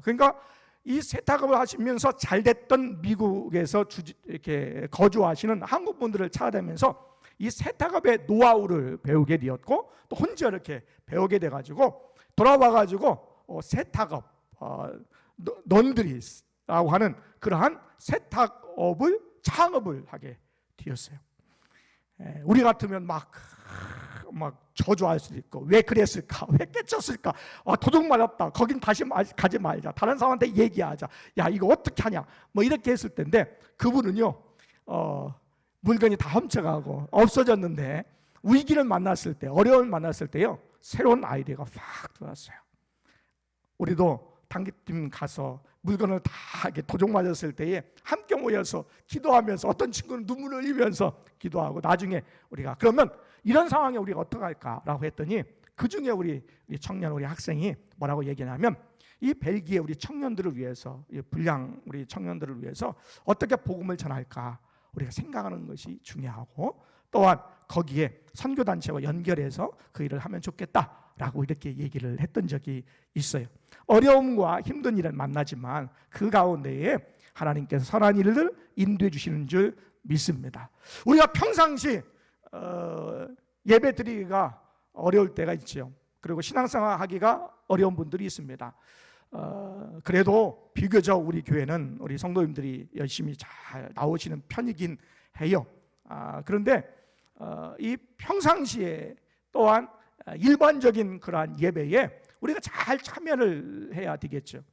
그러니까 이 세탁업을 하시면서 잘 됐던 미국에서 이렇게 거주하시는 한국 분들을 찾아다니면서 이 세탁업의 노하우를 배우게 되었고, 또 혼자 이렇게 배우게 돼가지고 돌아와가지고 세탁업, 런드리라고 하는 그러한 세탁업을 창업을 하게 되었어요. 우리 같으면 막 저주할 수도 있고, 왜 그랬을까, 왜 깨쳤을까, 도둑 맞았다, 거긴 다시 가지 말자, 다른 사람한테 얘기하자, 야 이거 어떻게 하냐, 뭐 이렇게 했을 텐데, 그분은요 물건이 다 훔쳐가고 없어졌는데 위기를 만났을 때, 어려움을 만났을 때요, 새로운 아이디어가 확 들어왔어요. 우리도 단기팀 가서 물건을 다 이렇게 도둑 맞았을 때에 함께 모여서 기도하면서, 어떤 친구는 눈물을 흘리면서 기도하고, 나중에 우리가 그러면 이런 상황에 우리가 어떻게 할까라고 했더니, 그 중에 우리 청년, 우리 학생이 뭐라고 얘기하냐면, 이 벨기에 우리 청년들을 위해서, 이 불량 우리 청년들을 위해서 어떻게 복음을 전할까 우리가 생각하는 것이 중요하고, 또한 거기에 선교단체와 연결해서 그 일을 하면 좋겠다라고 이렇게 얘기를 했던 적이 있어요. 어려움과 힘든 일을 만나지만 그 가운데에 하나님께서 선한 일을 인도해 주시는 줄 믿습니다. 우리가 평상시 예배 드리기가 어려울 때가 있죠. 그리고 신앙생활 하기가 어려운 분들이 있습니다. 그래도 비교적 우리 교회는 우리 성도님들이 열심히 잘 나오시는 편이긴 해요. 그런데 이 평상시에 또한 일반적인 그러한 예배에 우리가 잘 참여를 해야 되겠죠.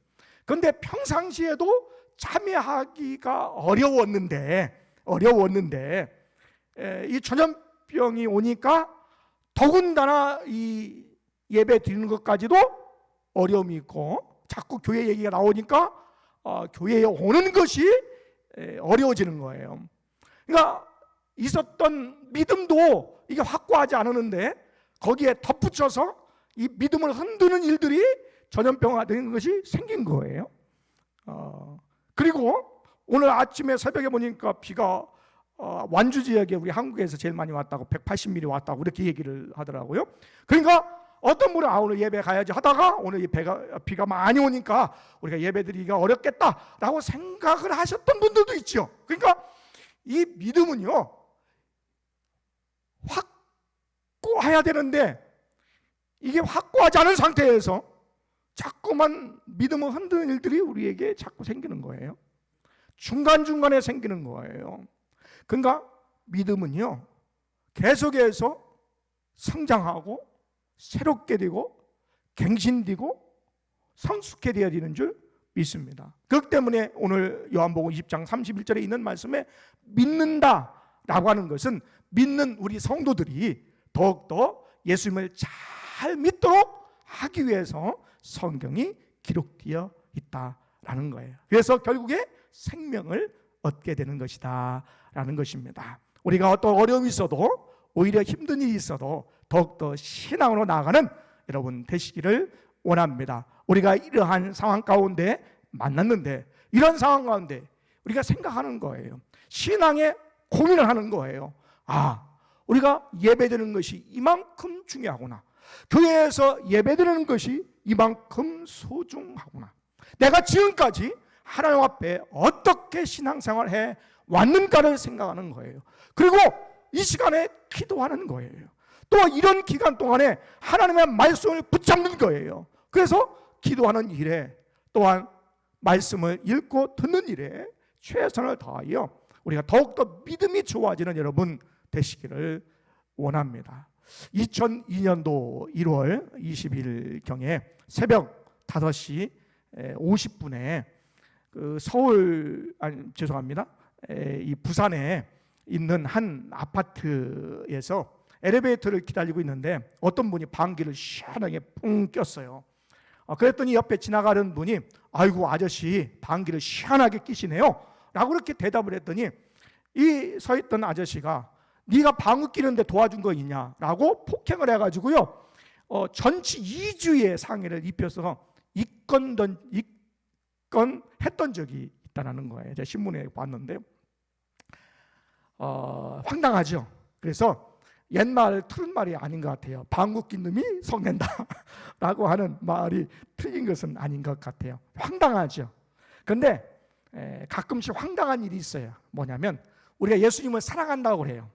그런데 평상시에도 참여하기가 어려웠는데 이 전염병이 오니까 더군다나 이 예배 드리는 것까지도 어려움이 있고, 자꾸 교회 얘기가 나오니까 교회에 오는 것이 어려워지는 거예요. 그러니까 있었던 믿음도 이게 확고하지 않았는데 거기에 덧붙여서 이 믿음을 흔드는 일들이 전염병화된 것이 생긴 거예요. 그리고 오늘 아침에 새벽에 보니까 비가 완주 지역에 우리 한국에서 제일 많이 왔다고 180mm 왔다고 이렇게 얘기를 하더라고요. 그러니까 어떤 분은 오늘 예배 가야지 하다가 오늘 비가 많이 오니까 우리가 예배 드리기가 어렵겠다라고 생각을 하셨던 분들도 있죠. 그러니까 이 믿음은요 확고해야 되는데 이게 확고하지 않은 상태에서 자꾸만 믿음을 흔드는 일들이 우리에게 자꾸 생기는 거예요. 중간중간에 생기는 거예요. 그러니까 믿음은요 계속해서 성장하고 새롭게 되고 갱신되고 성숙해 되어야 되는 줄 믿습니다. 그렇기 때문에 오늘 요한복음 20장 31절에 있는 말씀에 믿는다라고 하는 것은 믿는 우리 성도들이 더욱더 예수님을 잘 믿도록 하기 위해서 성경이 기록되어 있다라는 거예요. 그래서 결국에 생명을 얻게 되는 것이다 라는 것입니다. 우리가 어떤 어려움이 있어도 오히려 힘든 일이 있어도 더욱더 신앙으로 나아가는 여러분 되시기를 원합니다. 우리가 이러한 상황 가운데 만났는데 이런 상황 가운데 우리가 생각하는 거예요. 신앙에 고민을 하는 거예요. 우리가 예배드리는 것이 이만큼 중요하구나. 교회에서 예배드리는 것이 이만큼 소중하구나. 내가 지금까지 하나님 앞에 어떻게 신앙생활을 해 왔는가를 생각하는 거예요. 그리고 이 시간에 기도하는 거예요. 또 이런 기간 동안에 하나님의 말씀을 붙잡는 거예요. 그래서 기도하는 일에 또한 말씀을 읽고 듣는 일에 최선을 다하여 우리가 더욱더 믿음이 좋아지는 여러분 되시기를 원합니다. 2002년도 1월 20일경에 새벽 5시 50분에 이 부산에 있는 한 아파트에서 엘리베이터를 기다리고 있는데 어떤 분이 방귀를 시원하게 뿡 꼈어요. 그랬더니 옆에 지나가는 분이 아이고 아저씨 방귀를 시원하게 끼시네요 라고 그렇게 대답을 했더니 이 서 있던 아저씨가 네가 방귀 끼는데 도와준 거 있냐 라고 폭행을 해가지고요 전치 2주의 상해를 입혀서 입건했던 적이 있다는 거예요. 제가 신문에 봤는데 황당하죠. 그래서 옛말 틀은 말이 아닌 것 같아요. 방귀 낀 놈이 성낸다 라고 하는 말이 틀린 것은 아닌 것 같아요. 황당하죠. 그런데 가끔씩 황당한 일이 있어요. 뭐냐면 우리가 예수님을 사랑한다고 그래요.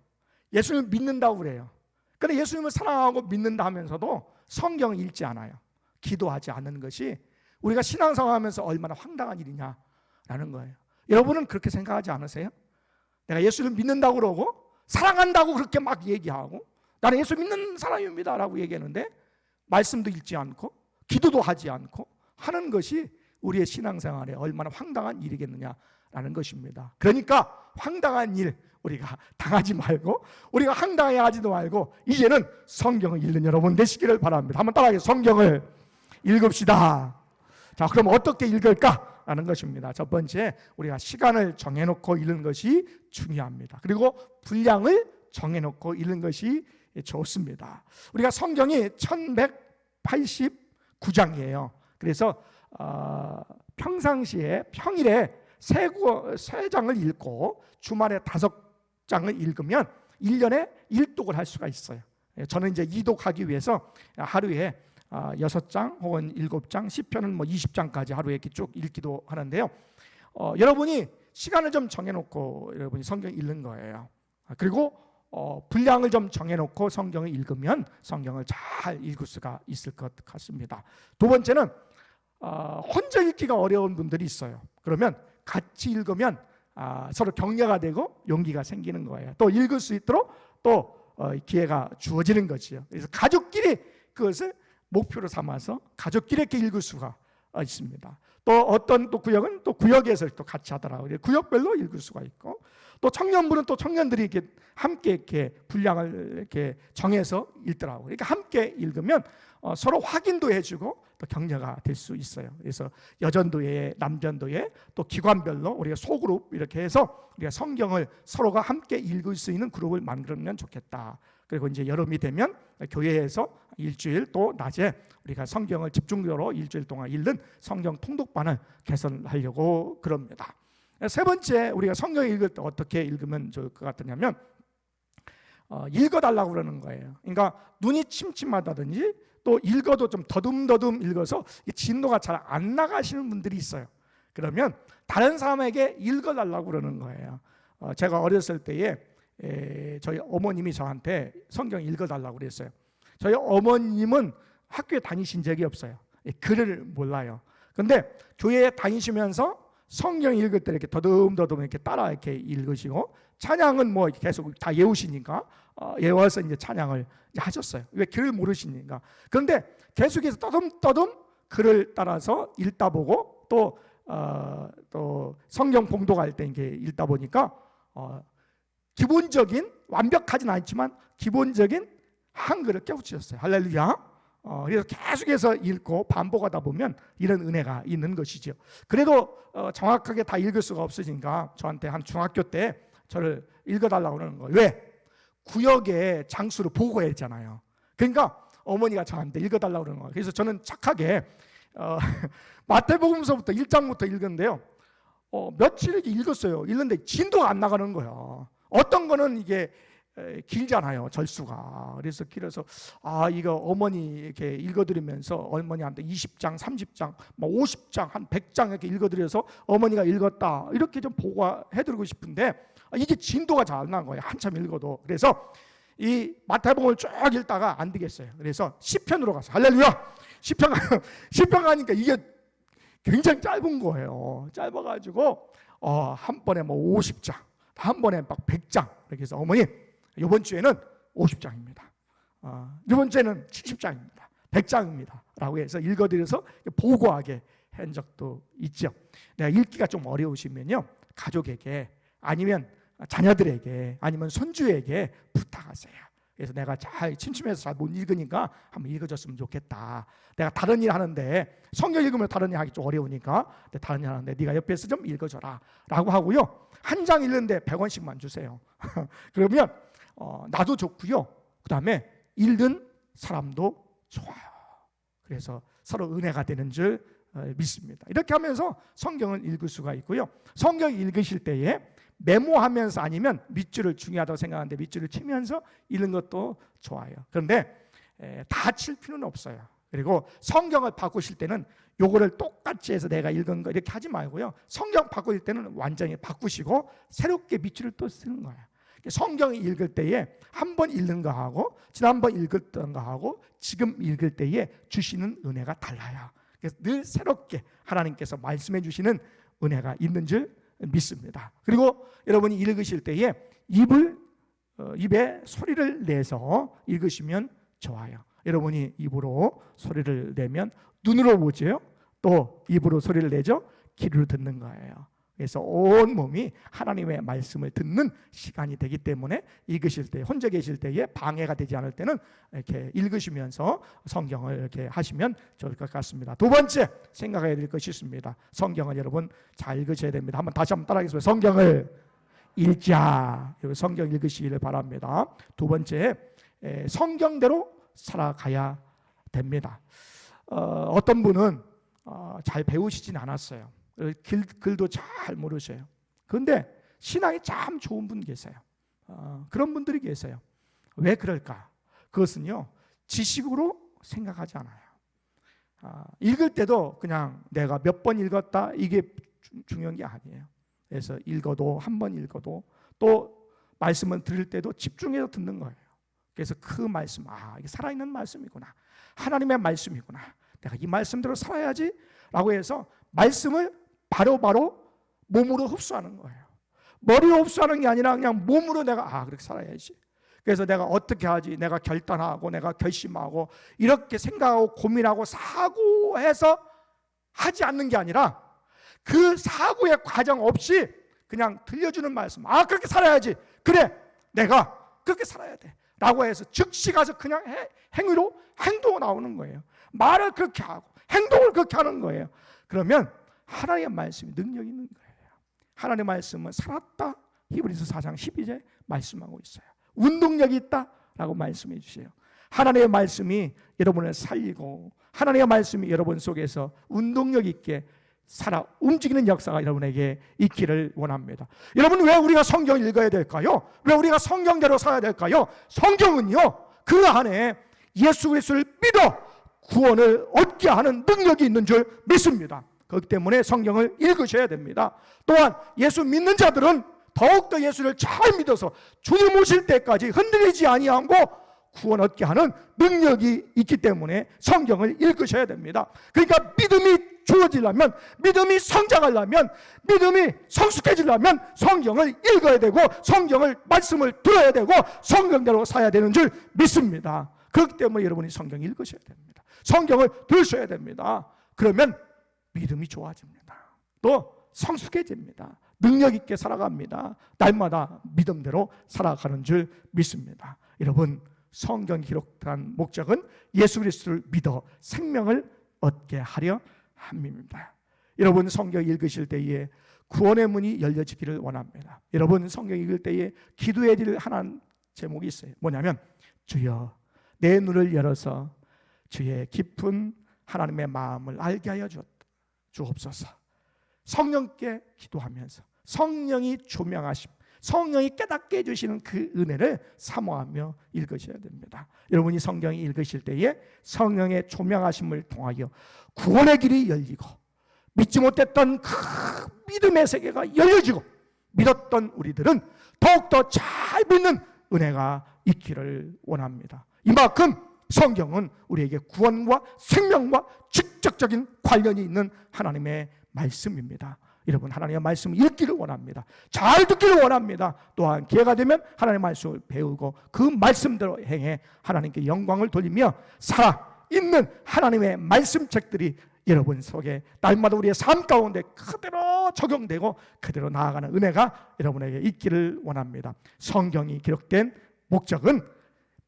예수님을 믿는다고 그래요. 그런데 예수님을 사랑하고 믿는다 하면서도 성경을 읽지 않아요. 기도하지 않는 것이 우리가 신앙생활하면서 얼마나 황당한 일이냐라는 거예요. 여러분은 그렇게 생각하지 않으세요? 내가 예수를 믿는다고 그러고 사랑한다고 그렇게 막 얘기하고 나는 예수 믿는 사람입니다 라고 얘기하는데 말씀도 읽지 않고 기도도 하지 않고 하는 것이 우리의 신앙생활에 얼마나 황당한 일이겠느냐라는 것입니다. 그러니까 황당한 일 우리가 당하지 말고 우리가 황당해하지도 말고 이제는 성경을 읽는 여러분 되시기를 바랍니다. 한번 따라하게 성경을 읽읍시다. 자, 그럼 어떻게 읽을까라는 것입니다. 첫 번째, 우리가 시간을 정해놓고 읽는 것이 중요합니다. 그리고 분량을 정해놓고 읽는 것이 좋습니다. 우리가 성경이 1189장이에요. 그래서 평상시에 평일에 3장을 읽고 주말에 5장을 읽으면 1년에 1독을 할 수가 있어요. 저는 이제 2독하기 위해서 하루에 6장 혹은 7장, 시편은 20장까지 하루에 이렇게 쭉 읽기도 하는데요. 여러분이 시간을 좀 정해놓고 여러분이 성경 읽는 거예요. 그리고 분량을 좀 정해놓고 성경을 읽으면 성경을 잘 읽을 수가 있을 것 같습니다. 두 번째는 혼자 읽기가 어려운 분들이 있어요. 그러면 같이 읽으면 서로 격려가 되고 용기가 생기는 거예요. 또 읽을 수 있도록 또 기회가 주어지는 거지요. 그래서 가족끼리 그것을 목표로 삼아서 가족끼리 이렇게 읽을 수가 있습니다. 또 어떤 또 구역은 또 구역에서 또 같이 하더라고요. 구역별로 읽을 수가 있고, 또 청년부는 또 청년들이 이렇게 함께 이렇게 분량을 이렇게 정해서 읽더라고요. 그러니까 함께 읽으면 서로 확인도 해주고 또 격려가 될 수 있어요. 그래서 여전도회, 남전도회, 또 기관별로 우리가 소그룹 이렇게 해서 우리가 성경을 서로가 함께 읽을 수 있는 그룹을 만들면 좋겠다. 그리고 이제 여름이 되면 교회에서 일주일 또 낮에 우리가 성경을 집중적으로 일주일 동안 읽는 성경 통독반을 개설하려고 그럽니다. 세 번째, 우리가 성경 읽을 때 어떻게 읽으면 좋을 것 같으냐면 읽어달라고 그러는 거예요. 그러니까 눈이 침침하다든지 또 읽어도 좀 더듬더듬 읽어서 진도가 잘 안 나가시는 분들이 있어요. 그러면 다른 사람에게 읽어달라고 그러는 거예요. 제가 어렸을 때에 저희 어머님이 저한테 성경 읽어달라고 그랬어요. 저희 어머님은 학교에 다니신 적이 없어요. 글을 몰라요. 근데 교회에 다니시면서 성경 읽을 때 이렇게 더듬더듬 이렇게 따라 이렇게 읽으시고, 찬양은 뭐 계속 다 외우시니까 외워서 이제 찬양을 하셨어요. 왜 글을 모르시니까. 그런데 계속해서 떠듬떠듬 글을 따라서 읽다 보고 또 성경 봉독할 때 이렇게 읽다 보니까 기본적인, 완벽하진 않지만 기본적인 한글을 깨우치셨어요. 할렐루야. 그래서 계속해서 읽고 반복하다 보면 이런 은혜가 있는 것이죠. 그래도 정확하게 다 읽을 수가 없으니까 저한테 한 중학교 때 저를 읽어달라고 그러는 거예요. 왜? 구역의 장수를 보고해야 했잖아요. 그러니까 어머니가 저한테 읽어달라고 그러는 거예요. 그래서 저는 착하게 마태복음서부터 1장부터 읽었는데요. 며칠 읽었어요. 읽는데 진도가 안 나가는 거예요. 어떤 거는 이게 길잖아요, 절수가. 그래서 길어서 이거 어머니 이렇게 읽어드리면서 어머니한테 20장, 30장, 50장, 한 100장 이렇게 읽어드려서 어머니가 읽었다 이렇게 좀 보고해드리고 싶은데 이게 진도가 잘 안 나는 거예요. 한참 읽어도. 그래서 이 마태복음을 쭉 읽다가 안 되겠어요. 그래서 시편으로 가서 할렐루야. 시편 가니까 이게 굉장히 짧은 거예요. 짧아가지고 한 번에 50장, 한 번에 막 100장 이렇게 해서 어머니 이번 주에는 50장입니다. 이번 주에는 70장입니다. 100장입니다. 라고 해서 읽어드려서 보고하게 한 적도 있죠. 내가 읽기가 좀 어려우시면요, 가족에게 아니면 자녀들에게 아니면 손주에게 부탁하세요. 그래서 내가 잘 침침해서 잘 못 읽으니까 한번 읽어줬으면 좋겠다. 내가 다른 일 하는데 성경 읽으면 다른 일 하기 좀 어려우니까 다른 일 하는데 네가 옆에서 좀 읽어줘라 라고 하고요. 한 장 읽는데 100원씩만 주세요. 그러면 나도 좋고요. 그 다음에 읽는 사람도 좋아요. 그래서 서로 은혜가 되는 줄 믿습니다. 이렇게 하면서 성경을 읽을 수가 있고요. 성경 읽으실 때에 메모하면서 아니면 밑줄을 중요하다고 생각하는데 밑줄을 치면서 읽는 것도 좋아요. 그런데 다 칠 필요는 없어요. 그리고 성경을 바꾸실 때는 요거를 똑같이 해서 내가 읽은 거 이렇게 하지 말고요. 성경 바꾸실 때는 완전히 바꾸시고 새롭게 밑줄을 또 쓰는 거예요. 성경 읽을 때에 한 번 읽는 거하고 지난번 읽었던 거하고 지금 읽을 때에 주시는 은혜가 달라요. 그래서 늘 새롭게 하나님께서 말씀해 주시는 은혜가 있는 줄 믿습니다. 그리고 여러분이 읽으실 때에 입에 소리를 내서 읽으시면 좋아요. 여러분이 입으로 소리를 내면 눈으로 보죠. 또 입으로 소리를 내죠. 귀로 듣는 거예요. 그래서 온 몸이 하나님의 말씀을 듣는 시간이 되기 때문에 읽으실 때, 혼자 계실 때에 방해가 되지 않을 때는 이렇게 읽으시면서 성경을 이렇게 하시면 좋을 것 같습니다. 두 번째 생각해야 될 것이 있습니다. 성경을 여러분 잘 읽으셔야 됩니다. 다시 한번 따라하겠습니다. 성경을 읽자. 성경 읽으시기를 바랍니다. 두 번째, 성경대로 살아가야 됩니다. 어떤 분은 잘 배우시진 않았어요. 글도 잘 모르셔요. 그런데 신앙이 참 좋은 분 계세요. 그런 분들이 계세요. 왜 그럴까? 그것은요, 지식으로 생각하지 않아요. 읽을 때도 그냥 내가 몇 번 읽었다 이게 중요한 게 아니에요. 그래서 읽어도 한 번 읽어도 또 말씀을 들을 때도 집중해서 듣는 거예요. 그래서 그 말씀, 이게 살아있는 말씀이구나, 하나님의 말씀이구나, 내가 이 말씀대로 살아야지 라고 해서 말씀을 바로바로 몸으로 흡수하는 거예요. 머리로 흡수하는 게 아니라 그냥 몸으로 내가 그렇게 살아야지. 그래서 내가 어떻게 하지? 내가 결단하고 내가 결심하고 이렇게 생각하고 고민하고 사고해서 하지 않는 게 아니라 그 사고의 과정 없이 그냥 들려주는 말씀. 아, 그렇게 살아야지. 그래, 내가 그렇게 살아야 돼 라고 해서 즉시 가서 그냥 행위로 행동으로 나오는 거예요. 말을 그렇게 하고 행동을 그렇게 하는 거예요. 그러면 하나님의 말씀이 능력 있는 거예요. 하나님의 말씀은 살았다. 히브리서 4장 12절 말씀하고 있어요. 운동력이 있다라고 말씀해 주세요. 하나님의 말씀이 여러분을 살리고 하나님의 말씀이 여러분 속에서 운동력 있게 살아 움직이는 역사가 여러분에게 있기를 원합니다. 여러분, 왜 우리가 성경을 읽어야 될까요? 왜 우리가 성경대로 살아야 될까요? 성경은요, 그 안에 예수 그리스도를 믿어 구원을 얻게 하는 능력이 있는 줄 믿습니다. 그렇기 때문에 성경을 읽으셔야 됩니다. 또한 예수 믿는 자들은 더욱더 예수를 잘 믿어서 주님 오실 때까지 흔들리지 아니하고 구원 얻게 하는 능력이 있기 때문에 성경을 읽으셔야 됩니다. 그러니까 믿음이 주어지려면, 믿음이 성장하려면, 믿음이 성숙해지려면 성경을 읽어야 되고 성경을 말씀을 들어야 되고 성경대로 살아야 되는 줄 믿습니다. 그렇기 때문에 여러분이 성경 읽으셔야 됩니다. 성경을 들으셔야 됩니다. 그러면 믿음이 좋아집니다. 또 성숙해집니다. 능력 있게 살아갑니다. 날마다 믿음대로 살아가는 줄 믿습니다. 여러분, 성경이 기록한 목적은 예수 그리스도를 믿어 생명을 얻게 하려 함입니다. 여러분, 성경 읽으실 때에 구원의 문이 열려지기를 원합니다. 여러분, 성경 읽을 때에 기도해야 될 하나 제목이 있어요. 뭐냐면, 주여 내 눈을 열어서 주의 깊은 하나님의 마음을 알게 하여 주옵소서. 성령께 기도하면서 성령이 조명하심, 성령이 깨닫게 해주시는 그 은혜를 사모하며 읽으셔야 됩니다. 여러분이 성경 읽으실 때에 성령의 조명하심을 통하여 구원의 길이 열리고 믿지 못했던 그 믿음의 세계가 열려지고 믿었던 우리들은 더욱더 잘 믿는 은혜가 있기를 원합니다. 이만큼 성경은 우리에게 구원과 생명과 직접적인 관련이 있는 하나님의 말씀입니다. 여러분, 하나님의 말씀을 읽기를 원합니다. 잘 듣기를 원합니다. 또한 기회가 되면 하나님의 말씀을 배우고 그 말씀대로 행해 하나님께 영광을 돌리며 살아있는 하나님의 말씀책들이 여러분 속에 날마다 우리의 삶 가운데 그대로 적용되고 그대로 나아가는 은혜가 여러분에게 있기를 원합니다. 성경이 기록된 목적은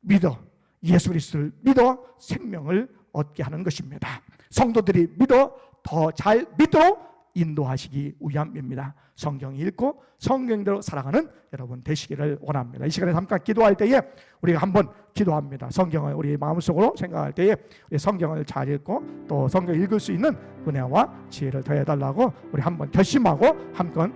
믿어 예수 그리스도를 믿어 생명을 얻게 하는 것입니다. 성도들이 믿어 더 잘 믿도록 인도하시기 위함입니다. 성경 읽고 성경대로 살아가는 여러분 되시기를 원합니다. 이 시간에 잠깐 기도할 때에 우리가 한번 기도합니다. 성경을 우리 마음속으로 생각할 때에 우리 성경을 잘 읽고 또 성경 읽을 수 있는 은혜와 지혜를 더해달라고 우리 한번 결심하고 한번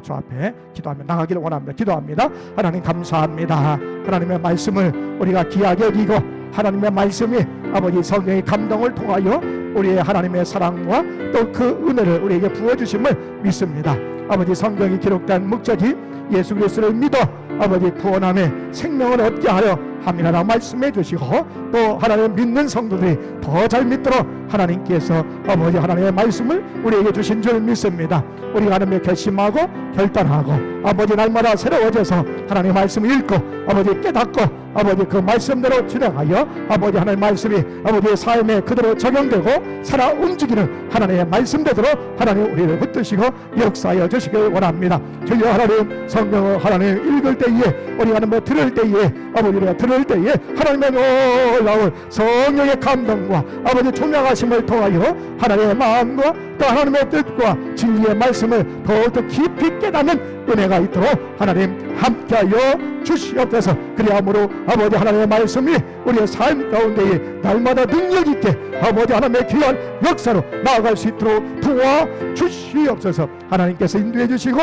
주 앞에 기도하며 나가기를 원합니다. 기도합니다. 하나님 감사합니다. 하나님의 말씀을 우리가 귀하게 여기고 하나님의 말씀이 아버지 성경의 감동을 통하여 우리의 하나님의 사랑과 또 그 은혜를 우리에게 부어주심을 믿습니다. 아버지 성경이 기록된 목적이 예수 그리스도를 믿어 아버지 구원함에 생명을 얻게 하려 함이라고 말씀해 주시고 또 하나님을 믿는 성도들이 더 잘 믿도록 하나님께서 아버지 하나님의 말씀을 우리에게 주신 줄 믿습니다. 우리가 하나님의 결심하고 결단하고 아버지 날마다 새로워져서 하나님의 말씀을 읽고 아버지 깨닫고 아버지 그 말씀대로 진행하여 아버지 하나님의 말씀이 아버지의 삶에 그대로 적용되고 살아 움직이는 하나님의 말씀대로 하나님 우리를 붙드시고 역사하여 주시길 원합니다. 주여 하나님 성경을 하나님 읽을 때에 우리가 하나님을 들을 때에 아버지 우리가 들을 때에 하나님의 놀라운 성령의 감동과 아버지 조명하심을 통하여 하나님의 마음과 또 하나님의 뜻과 진리의 말씀을 더욱더 깊이 깨닫는 은혜가 있도록 하나님 함께하여 주시옵소서. 그리함으로 아버지 하나님의 말씀이 우리의 삶 가운데에 날마다 능력 있게 아버지 하나님의 귀한 역사로 나아갈 수 있도록 도와주시옵소서. 하나님께서 인도해 주시고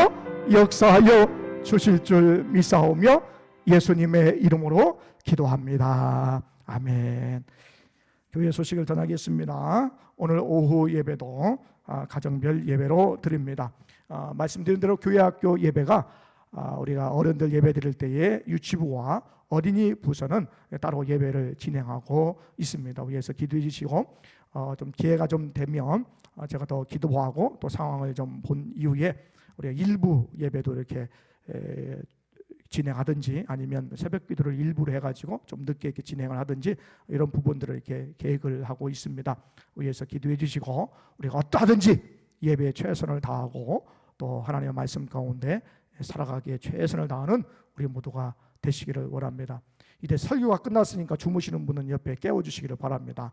역사하여 주실 줄 믿사오며 예수님의 이름으로 기도합니다. 아멘. 교회 소식을 전하겠습니다. 오늘 오후 예배도 가정별 예배로 드립니다. 말씀드린 대로 교회학교 예배가 우리가 어른들 예배 드릴 때에 유치부와 어린이 부서는 따로 예배를 진행하고 있습니다. 위에서 기도해 주시고 좀 기회가 좀 되면 제가 더 기도하고 또 상황을 좀 본 이후에 우리가 일부 예배도 이렇게 진행하든지 아니면 새벽 기도를 일부러 해가지고 좀 늦게 이렇게 진행을 하든지 이런 부분들을 이렇게 계획을 하고 있습니다. 위에서 기도해 주시고 우리가 어떠하든지 예배에 최선을 다하고 또 하나님의 말씀 가운데 살아가기에 최선을 다하는 우리 모두가 되시기를 원합니다. 이제 설교가 끝났으니까 주무시는 분은 옆에 깨워주시기를 바랍니다.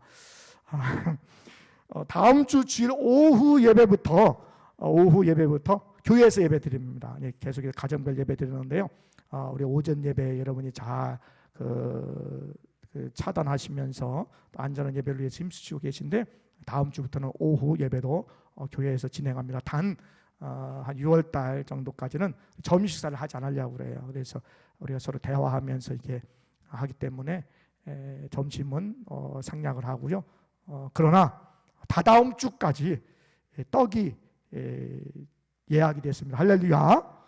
다음 주 주일 오후 예배부터 교회에서 예배 드립니다. 계속 가정별 예배 드리는데요. 우리 오전 예배 여러분이 잘 차단하시면서 안전한 예배를 위해서 힘쓰시고 계신데 다음 주부터는 오후 예배도 교회에서 진행합니다. 단 한 6월 달 정도까지는 점심 식사를 하지 않으려고 그래요. 그래서 우리가 서로 대화하면서 이렇게 하기 때문에 점심은 생략을 하고요. 그러나 다다음 주까지 떡이 예약이 됐습니다. 할렐루야.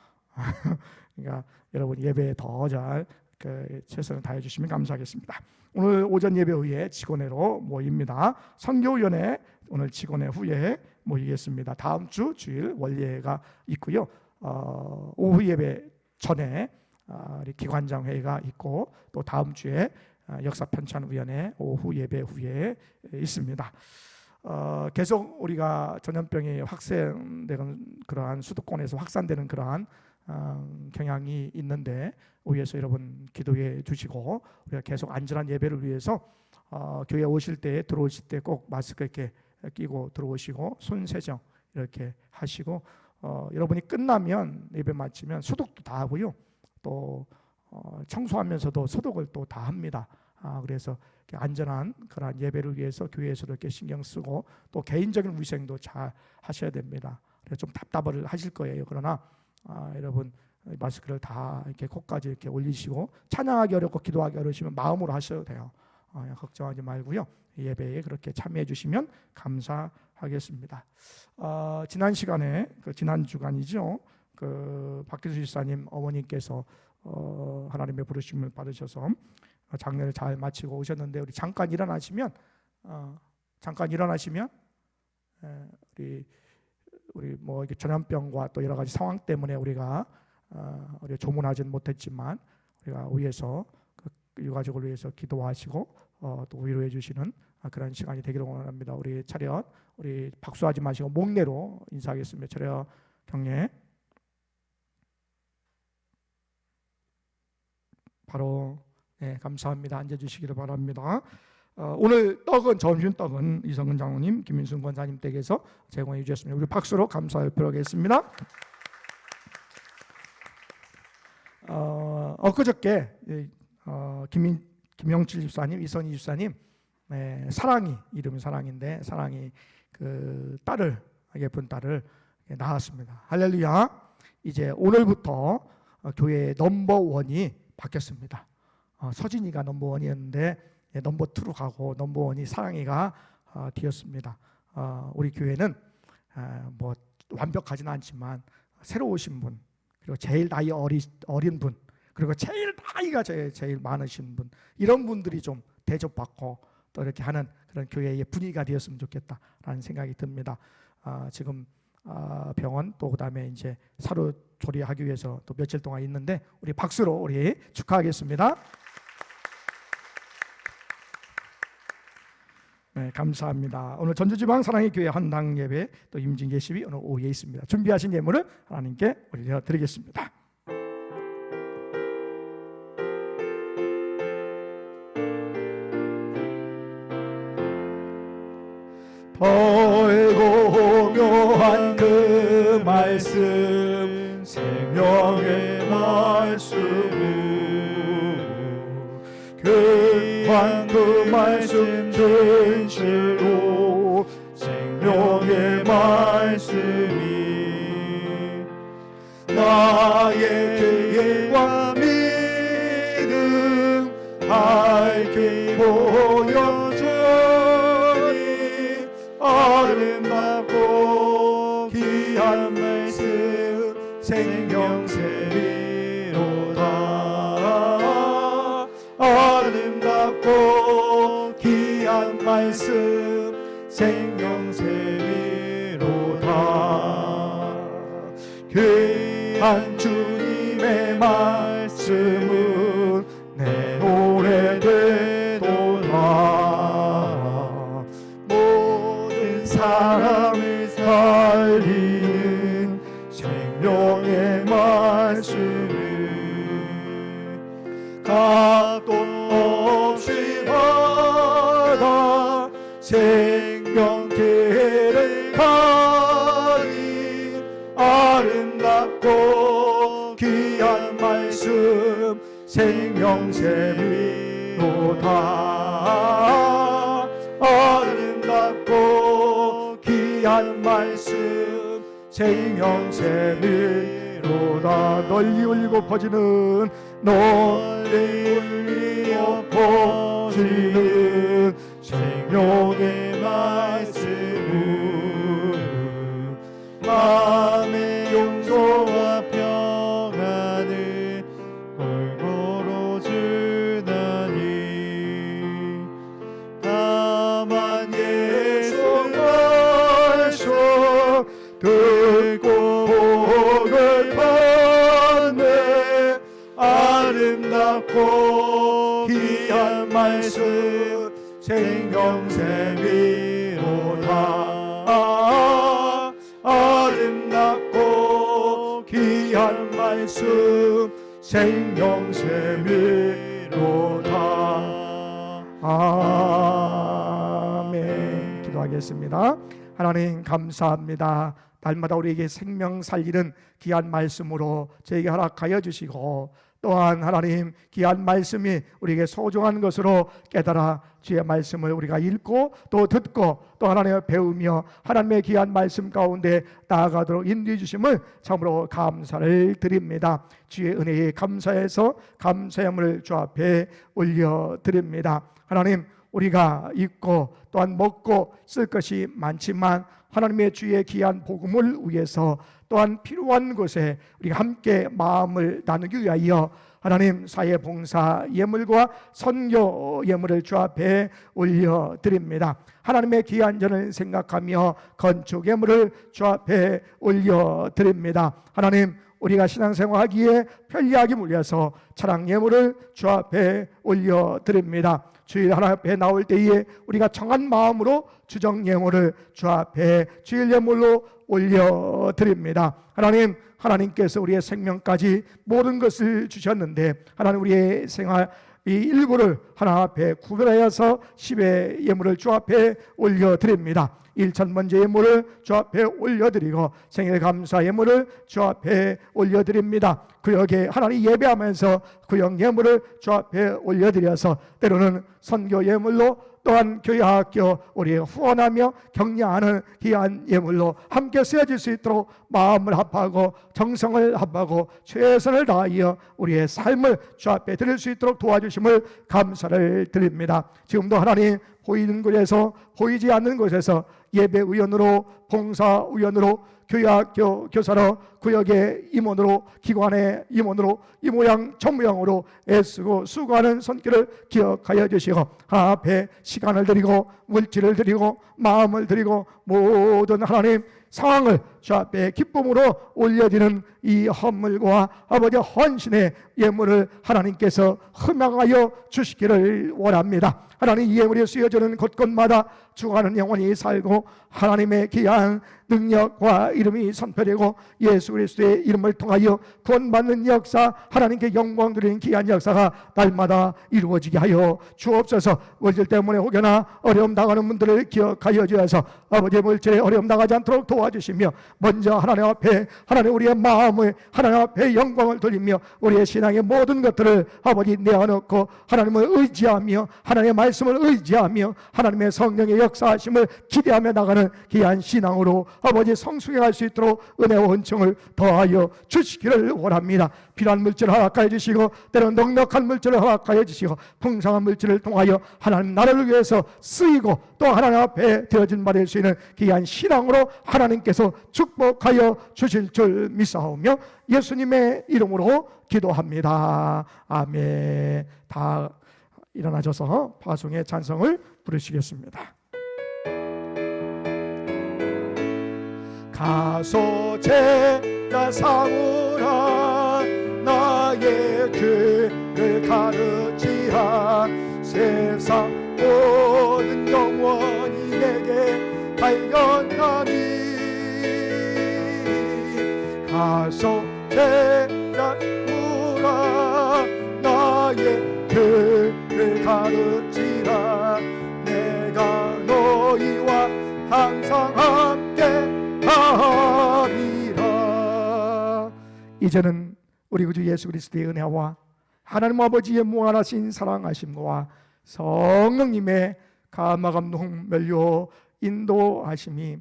그러니까 여러분 예배에 더 잘 최선을 다해 주시면 감사하겠습니다. 오늘 오전 예배 후에 직원회로 모입니다. 선교위원회 오늘 직원회 후에 모이겠습니다. 다음 주 주일 원예가 있고요. 오후 예배 전에 우리 기관장 회의가 있고 또 다음 주에 역사편찬위원회 오후 예배 후에 있습니다. 계속 우리가 전염병이 확산되는 그러한 수도권에서 확산되는 그러한 경향이 있는데 위에서 여러분 기도해 주시고 우리가 계속 안전한 예배를 위해서 교회 오실 때 들어오실 때 꼭 마스크 이렇게 끼고 들어오시고 손 세정 이렇게 하시고 여러분이 끝나면 예배 마치면 소독도 다 하고요. 또 청소하면서도 소독을 또 다 합니다. 그래서 안전한 그런 예배를 위해서 교회에서도 이렇게 신경 쓰고 또 개인적인 위생도 잘 하셔야 됩니다. 그래서 좀 답답을 하실 거예요. 그러나 여러분 마스크를 다 이렇게 코까지 이렇게 올리시고 찬양하기 어렵고 기도하기 어려우시면 마음으로 하셔도 돼요. 걱정하지 말고요. 예배에 그렇게 참여해 주시면 감사하겠습니다. 지난 시간에 지난 주간이죠. 박기수 집사님 어머님께서 하나님의 부르심을 받으셔서 장례를 잘 마치고 오셨는데 우리 잠깐 일어나시면 우리 뭐 이렇게 전염병과 또 여러 가지 상황 때문에 우리가 조문하지는 못했지만 우리가 위해서 유가족을 위해서 기도하시고 또 위로해 주시는 그런 시간이 되기를 원합니다. 우리 차렷 우리 박수하지 마시고 목례로 인사하겠습니다. 차렷 경례. 바로 감사합니다. 앉아주시기를 바랍니다. 오늘 점심 떡은 이성근 장로님, 김민순 권사님 댁에서 제공해 주셨습니다. 우리 박수로 감사를 표하겠습니다. 엊그저께 김영칠 집사님, 이선희 집사님 사랑이 이름이 사랑인데 사랑이 딸을 예쁜 딸을 낳았습니다. 할렐루야. 이제 오늘부터 교회의 넘버원이 바뀌었습니다. 서진이가 넘버원이었는데 넘버2로 가고 넘버원이 사랑이가 되었습니다. 우리 교회는 뭐 완벽하지는 않지만 새로 오신 분 그리고 제일 나이 어린 분 그리고 제일 나이가 제일 많으신 분 이런 분들이 좀 대접받고 또 이렇게 하는 그런 교회의 분위기가 되었으면 좋겠다라는 생각이 듭니다. 지금 병원 또 그다음에 이제 사료 조리하기 위해서 또 며칠 동안 있는데 우리 박수로 우리 축하하겠습니다. 네, 감사합니다. 오늘 전주지방 사랑의 교회 헌당 예배 또 임진 예식이 오늘 오후에 있습니다. 준비하신 예물을 하나님께 올려드리겠습니다. 벌고 묘한 그 말씀 생명의 말씀은 귀한 그 말씀 진실로 생명의 말씀이 나의 기회와 믿음 밝히 보여주니 아름답고 귀한 말씀 생명새로다 아름답고 귀한 말씀 생명새로다 귀한 주님의 말씀 사람을 살리는 생명의 말씀을 값도 없이 받아 생명계를 가진 아름답고 귀한 말씀 생명샘이로다. 아름답고 귀한 말씀 생명샘이로다. 널리 울리고 퍼지는 널리 울리고 퍼지는 생명의 말씀은 마음의 용서와 평안을 골고루 주나니 다만 예수 말씀 듣고 복을 받네. 아름답고 귀한 말씀 생명샘이로다. 아름답고 귀한 말씀 생명샘이로다. 아멘. 기도하겠습니다. 하나님 감사합니다. 날마다 우리에게 생명 살리는 귀한 말씀으로 저에게 허락하여 주시고, 또한 하나님 귀한 말씀이 우리에게 소중한 것으로 깨달아 주의 말씀을 우리가 읽고 또 듣고 또 하나님을 배우며 하나님의 귀한 말씀 가운데 나아가도록 인도해 주심을 참으로 감사를 드립니다. 주의 은혜에 감사해서 감사함을 주 앞에 올려드립니다. 하나님, 우리가 입고 또한 먹고 쓸 것이 많지만 하나님의 주의 귀한 복음을 위해서 또한 필요한 곳에 우리가 함께 마음을 나누기 위하여 하나님 사회봉사 예물과 선교 예물을 주 앞에 올려드립니다. 하나님의 귀한 전을 생각하며 건축 예물을 주 앞에 올려드립니다. 하나님, 우리가 신앙생활하기에 편리하기 위해서 차량 예물을 주 앞에 올려드립니다. 주일 하나님 앞에 나올 때에 우리가 정한 마음으로 주정 예물을 주 앞에 주일 예물로 올려드립니다. 하나님, 하나님께서 우리의 생명까지 모든 것을 주셨는데 하나님, 우리의 생활 이 일부를 하나 앞에 구별하여서 10의 예물을 주 앞에 올려드립니다. 1,000번째 예물을 주 앞에 올려드리고 생일 감사 예물을 주 앞에 올려드립니다. 구역에 하나님 예배하면서 구역 예물을 주 앞에 올려드려서 때로는 선교 예물로 또한 교회 학교 우리의 후원하며 격려하는 귀한 예물로 함께 쓰여질 수 있도록 마음을 합하고 정성을 합하고 최선을 다하여 우리의 삶을 주 앞에 드릴 수 있도록 도와주심을 감사를 드립니다. 지금도 하나님, 보이는 곳에서 보이지 않는 곳에서 예배위원으로 봉사위원으로 교회학교 교사로 구역의 임원으로 기관의 임원으로 이 모양 저 모양으로 애쓰고 수고하는 손길을 기억하여 주시고 앞에 시간을 드리고 물질을 드리고 마음을 드리고 모든 하나님 상황을 주 앞에 기쁨으로 올려드리는 이 헌물과 아버지 헌신의 예물을 하나님께서 흠양하여 주시기를 원합니다. 하나님, 이 예물이 쓰여지는 곳곳마다 죽어가는 영혼이 살고 하나님의 귀한 능력과 이름이 선포되고 예수 그리스도의 이름을 통하여 구원받는 역사, 하나님께 영광 드리는 귀한 역사가 날마다 이루어지게 하여 주옵소서. 물질 때문에 혹여나 어려움 당하는 분들을 기억하여 주셔서 아버지의 물질에 어려움 당하지 않도록 도와주시며, 먼저 하나님 앞에 하나님 우리의 마음을 하나님 앞에 영광을 돌리며 우리의 신앙의 모든 것들을 아버지 내어놓고 하나님을 의지하며 하나님의 말씀을 의지하며 하나님의 성령의 역사하심을 기대하며 나가는 귀한 신앙으로 아버지 성숙해갈 수 있도록 은혜와 은총을 더하여 주시기를 원합니다. 필요한 물질을 허락하여 주시고 때로는 넉넉한 물질을 허락하여 주시고 풍성한 물질을 통하여 하나님 나라를 위해서 쓰이고 또 하나님 앞에 되어진 바될 수 있는 귀한 신앙으로 하나님께서 축복하여 주실 줄 믿사오며 예수님의 이름으로 기도합니다. 아멘. 다 일어나셔서 파송의 찬송을 부르시겠습니다. 가서 제자 삼으라 나의 길을 가르치라 세상 모든 영혼이 내게 발견하니 가서 제자꾸라 나의 길을 가르치라 내가 너희와 항상 함께 하리라. 이제는 우리 구주 예수 그리스도의 은혜와 하나님 아버지의 무한하신 사랑하심과 성령님의 감화감동 멸류 인도하심이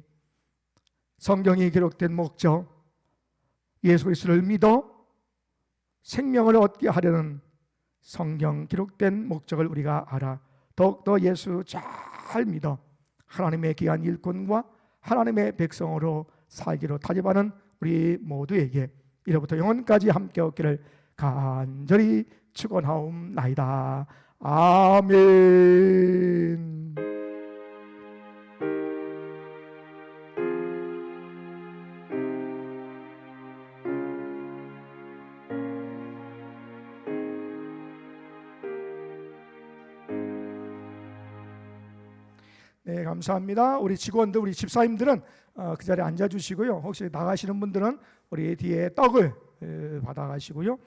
성경이 기록된 목적 예수 그리스도를 믿어 생명을 얻게 하려는 성경 기록된 목적을 우리가 알아 더욱더 예수 잘 믿어 하나님의 귀한 일꾼과 하나님의 백성으로 살기로 다짐하는 우리 모두에게 이로부터 영원까지 함께 얻기를 간절히 축원하옵나이다. 아멘. 네, 감사합니다. 우리 직원들, 우리 집사님들은 그 자리에 앉아주시고요. 혹시 나가시는 분들은 우리 뒤에 떡을 받아가시고요.